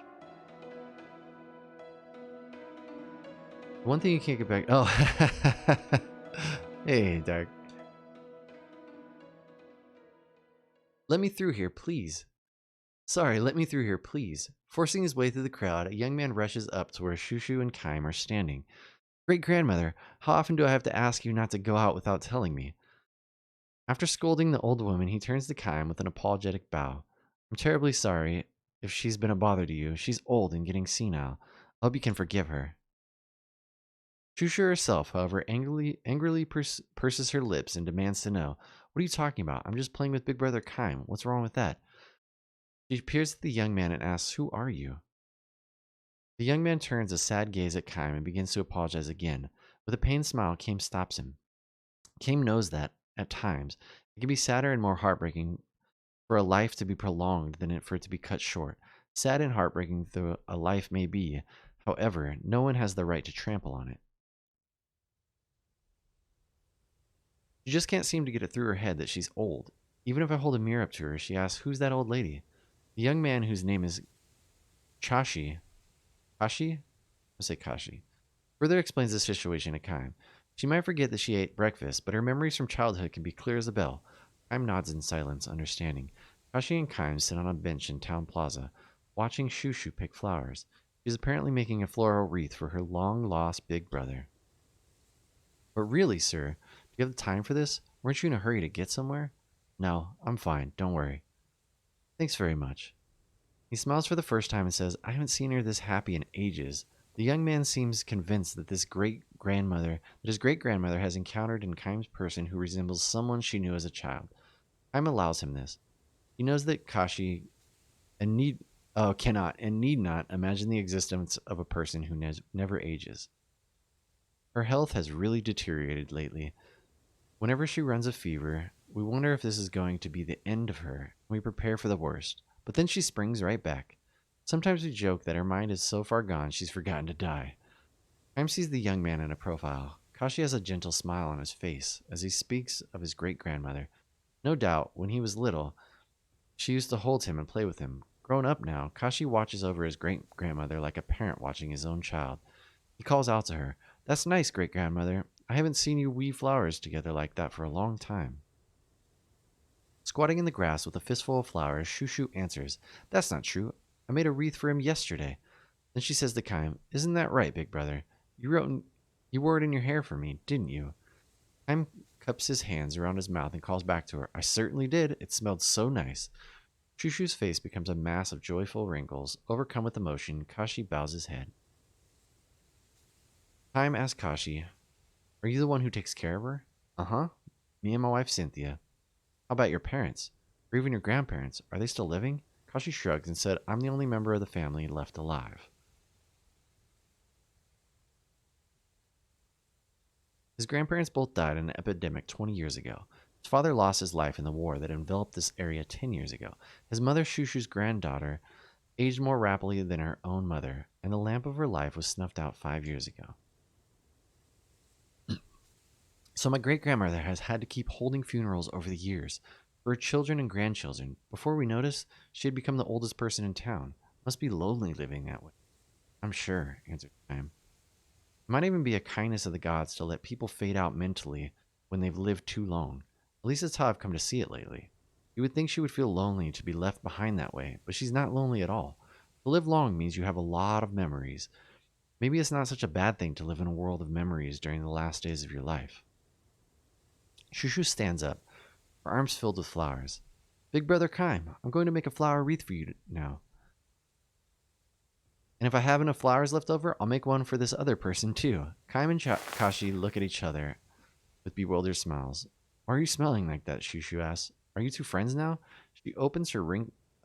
One thing you can't get back. Oh, hey, Dark. Let me through here, please. Sorry, let me through here, please. Forcing his way through the crowd, a young man rushes up to where Shushu and Kaim are standing. Great grandmother, how often do I have to ask you not to go out without telling me? After scolding the old woman, he turns to Kaim with an apologetic bow. I'm terribly sorry if she's been a bother to you. She's old and getting senile. I hope you can forgive her. Shushu herself, however, angrily purses her lips and demands to know, What are you talking about? I'm just playing with Big Brother Kaim. What's wrong with that? She peers at the young man and asks, who are you? The young man turns a sad gaze at Kaim and begins to apologize again. With a pained smile, Kaim stops him. Kaim knows that, at times, it can be sadder and more heartbreaking for a life to be prolonged than for it to be cut short. Sad and heartbreaking though a life may be, however, no one has the right to trample on it. She just can't seem to get it through her head that she's old. Even if I hold a mirror up to her, she asks, who's that old lady? The young man, whose name is Kashi, further explains the situation to Kaim. She might forget that she ate breakfast, but her memories from childhood can be clear as a bell. Kaim nods in silence, understanding. Kashi and Kaim sit on a bench in Town Plaza, watching Shushu pick flowers. She's apparently making a floral wreath for her long-lost big brother. But really, sir, do you have the time for this? Weren't you in a hurry to get somewhere? No, I'm fine, don't worry. Thanks very much. He smiles for the first time and says, I haven't seen her this happy in ages. The young man seems convinced that his great-grandmother has encountered in Kaim's person who resembles someone she knew as a child. Kaim allows him this. He knows that Kashi cannot and need not imagine the existence of a person who never ages. Her health has really deteriorated lately. Whenever she runs a fever, we wonder if this is going to be the end of her, and we prepare for the worst. But then she springs right back. Sometimes we joke that her mind is so far gone she's forgotten to die. Kaim sees the young man in a profile. Kashi has a gentle smile on his face as he speaks of his great-grandmother. No doubt, when he was little, she used to hold him and play with him. Grown up now, Kashi watches over his great-grandmother like a parent watching his own child. He calls out to her, That's nice, great-grandmother. I haven't seen you weave flowers together like that for a long time. Squatting in the grass with a fistful of flowers, Shushu answers, That's not true. I made a wreath for him yesterday. Then she says to Kaim, Isn't that right, big brother? You wore it in your hair for me, didn't you? Kaim cups his hands around his mouth and calls back to her, I certainly did. It smelled so nice. Shushu's face becomes a mass of joyful wrinkles. Overcome with emotion, Kashi bows his head. Kaim asks Kashi, Are you the one who takes care of her? Uh-huh. Me and my wife Cynthia. How about your parents? Or even your grandparents? Are they still living? Kashi shrugs and said, I'm the only member of the family left alive. His grandparents both died in an epidemic 20 years ago. His father lost his life in the war that enveloped this area 10 years ago. His mother, Shushu's granddaughter, aged more rapidly than her own mother, and the lamp of her life was snuffed out 5 years ago. So my great-grandmother has had to keep holding funerals over the years for her children and grandchildren. Before we noticed, she had become the oldest person in town. Must be lonely living that way. I'm sure, answered Kaim. It might even be a kindness of the gods to let people fade out mentally when they've lived too long. At least that's how I've come to see it lately. You would think she would feel lonely to be left behind that way, but she's not lonely at all. To live long means you have a lot of memories. Maybe it's not such a bad thing to live in a world of memories during the last days of your life. Shushu stands up, her arms filled with flowers. Big brother Kaim, I'm going to make a flower wreath for you now. And if I have enough flowers left over, I'll make one for this other person too. Kaim and Kashi look at each other with bewildered smiles. Why are you smelling like that? Shushu asks. Are you two friends now? She opens her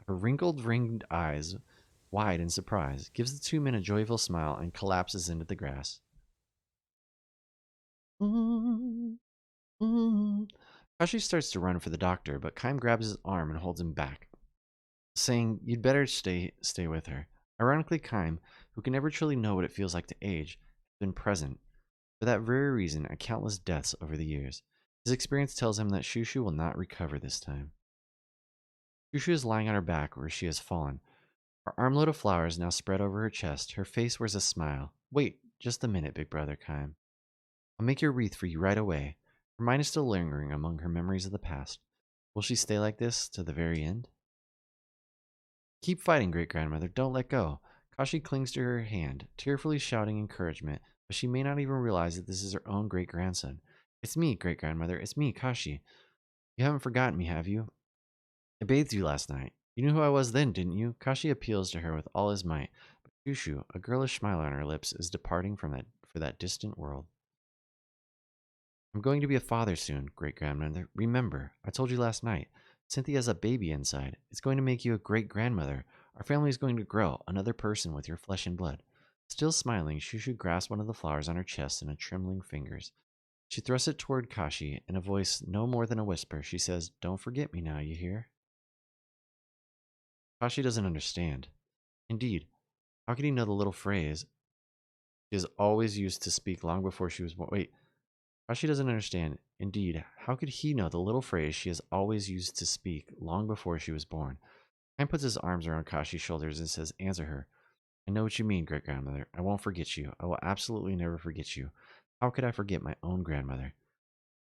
wrinkled ringed eyes wide in surprise, gives the two men a joyful smile, and collapses into the grass. Kashi starts to run for the doctor, but Kaim grabs his arm and holds him back, saying, You'd better stay with her. Ironically, Kaim, who can never truly know what it feels like to age, has been present, for that very reason, at countless deaths over the years. His experience tells him that Shushu will not recover this time. Shushu is lying on her back where she has fallen. Her armload of flowers now spread over her chest. Her face wears a smile. Wait, just a minute, big brother Kaim. I'll make your wreath for you right away. Her mind is still lingering among her memories of the past. Will she stay like this to the very end? Keep fighting, great-grandmother. Don't let go. Kashi clings to her hand, tearfully shouting encouragement, but she may not even realize that this is her own great-grandson. It's me, great-grandmother. It's me, Kashi. You haven't forgotten me, have you? I bathed you last night. You knew who I was then, didn't you? Kashi appeals to her with all his might, but Shushu, a girlish smile on her lips, is departing for that distant world. I'm going to be a father soon, great-grandmother. Remember, I told you last night. Cynthia has a baby inside. It's going to make you a great-grandmother. Our family is going to grow, another person with your flesh and blood. Still smiling, Shushu grasped one of the flowers on her chest in trembling fingers. She thrust it toward Kashi. In a voice no more than a whisper, she says, "Don't forget me now, you hear?" Kashi doesn't understand. Indeed, how could he know the little phrase she has always used to speak long before she was born? Wait, Kashi doesn't understand. Indeed, how could he know the little phrase she has always used to speak long before she was born? Kain puts his arms around Kashi's shoulders and says, "Answer her. I know what you mean, great-grandmother. I won't forget you. I will absolutely never forget you. How could I forget my own grandmother?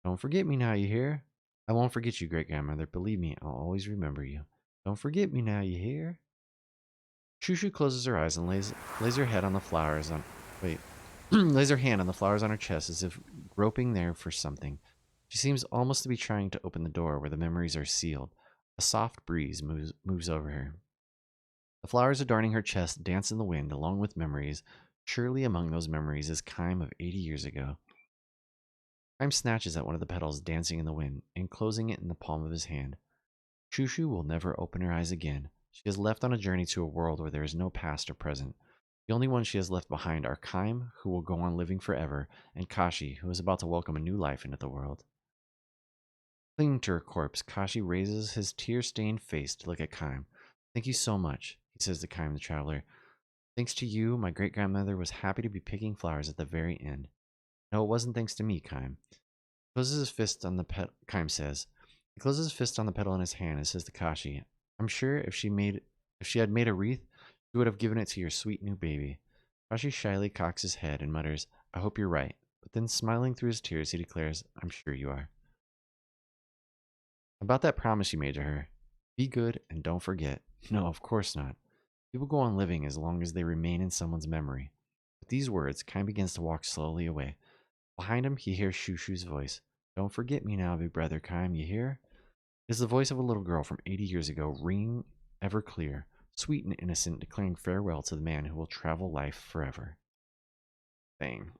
Don't forget me now, you hear? I won't forget you, great-grandmother. Believe me, I'll always remember you. Don't forget me now, you hear?" Shushu closes her eyes and lays her head on the flowers on... Wait. lays her hand on the flowers on her chest as if groping there for something. She seems almost to be trying to open the door where the memories are sealed. A soft breeze moves over her. The flowers adorning her chest dance in the wind along with memories. Surely among those memories is Kaim of 80 years ago. Kaim snatches at one of the petals dancing in the wind, enclosing it in the palm of his hand. Shushu will never open her eyes again. She has left on a journey to a world where there is no past or present. The only ones she has left behind are Kaim, who will go on living forever, and Kashi, who is about to welcome a new life into the world. Clinging to her corpse, Kashi raises his tear-stained face to look at Kaim. "Thank you so much," he says to Kaim the traveler. "Thanks to you, my great-grandmother was happy to be picking flowers at the very end. No, it wasn't thanks to me, Kaim." Closes his fist on the Kaim says. He closes his fist on the petal in his hand and says to Kashi, "I'm sure if she had made a wreath, she would have given it to your sweet new baby." Kashi shyly cocks his head and mutters, "I hope you're right." But then, smiling through his tears, he declares, "I'm sure you are." About that promise you made to her, be good and don't forget. No, of course not. People go on living as long as they remain in someone's memory. With these words, Kaim begins to walk slowly away. Behind him, he hears Shushu's voice. "Don't forget me now, big brother Kaim, you hear?" It is the voice of a little girl from 80 years ago, ringing ever clear, sweet and innocent, declaring farewell to the man who will travel life forever. Bang.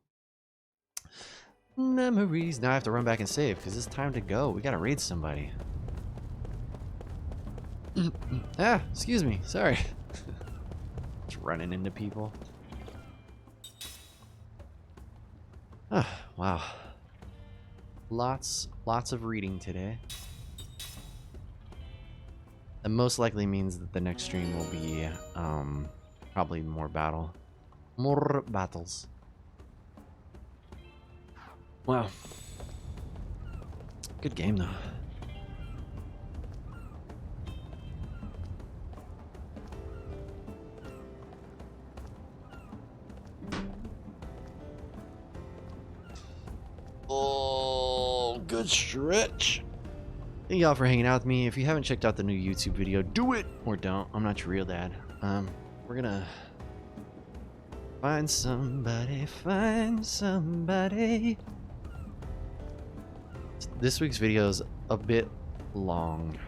Memories. Now I have to run back and save because it's time to go. We gotta raid somebody. Excuse me. Sorry. Just running into people. Wow. Lots of reading today. That most likely means that the next stream will be probably more battles. Wow. Good game though. Oh, good stretch. Thank y'all for hanging out with me. If you haven't checked out the new YouTube video, do it or don't. I'm not your real dad. We're gonna find somebody. This week's video is a bit long.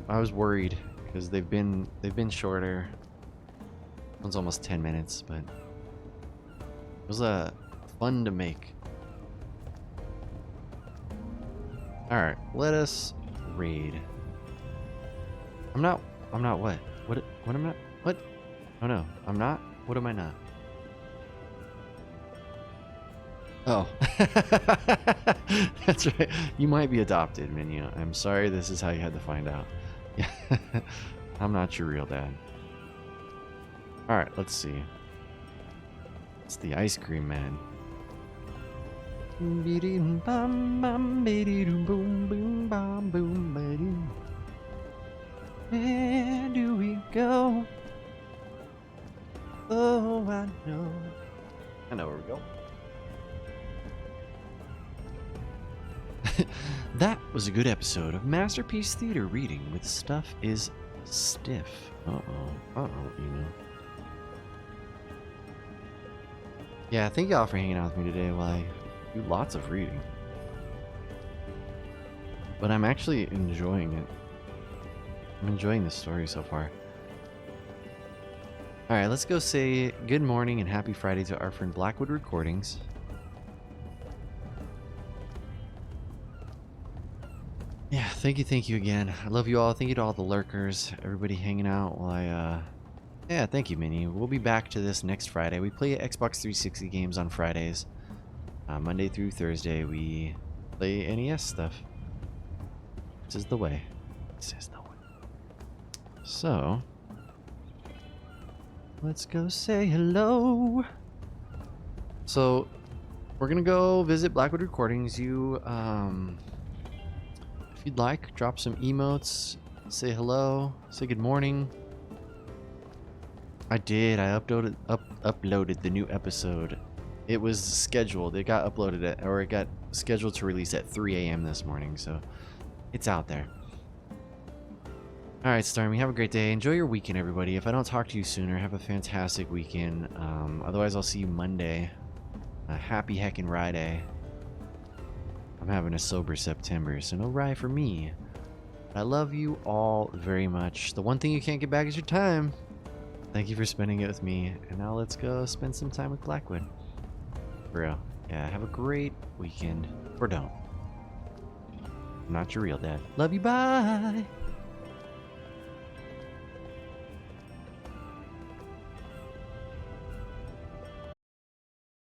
I was worried because they've been shorter. One's almost 10 minutes, but it was fun to make. All right, let us raid. I'm not what? What am I? What? Oh no, I'm not. What am I not? Oh. That's right. You might be adopted, Minu. I'm sorry this is how you had to find out. Yeah. I'm not your real dad. Alright, let's see. It's the ice cream man. Where do we go? Oh, I know where we go. That was a good episode of Masterpiece Theater Reading with Stuff is Stiff. Yeah, thank y'all for hanging out with me today while I do lots of reading. But I'm actually enjoying it. I'm enjoying this story so far. Alright, let's go say good morning and happy Friday to our friend Blackwood Recordings. Yeah, thank you again. I love you all. Thank you to all the lurkers, everybody hanging out while I, yeah, thank you, Minnie. We'll be back to this next Friday. We play Xbox 360 games on Fridays. Monday through Thursday, we play NES stuff. This is the way. This is the way. So, let's go say hello. So, we're gonna go visit Blackwood Recordings. You, if you'd like, drop some emotes, say hello, say good morning. I did. I uploaded the new episode. It was scheduled. It got uploaded at, or it got scheduled to release at 3 a.m. this morning, so it's out there. All right, Stormy, have a great day. Enjoy your weekend, everybody. If I don't talk to you sooner, have a fantastic weekend. Otherwise, I'll see you Monday. A happy heckin' Friday. I'm having a sober September, so no rye for me. I love you all very much. The one thing you can't get back is your time. Thank you for spending it with me. And now let's go spend some time with Blackwood. For real. Yeah, have a great weekend. Or don't. I'm not your real dad. Love you, bye!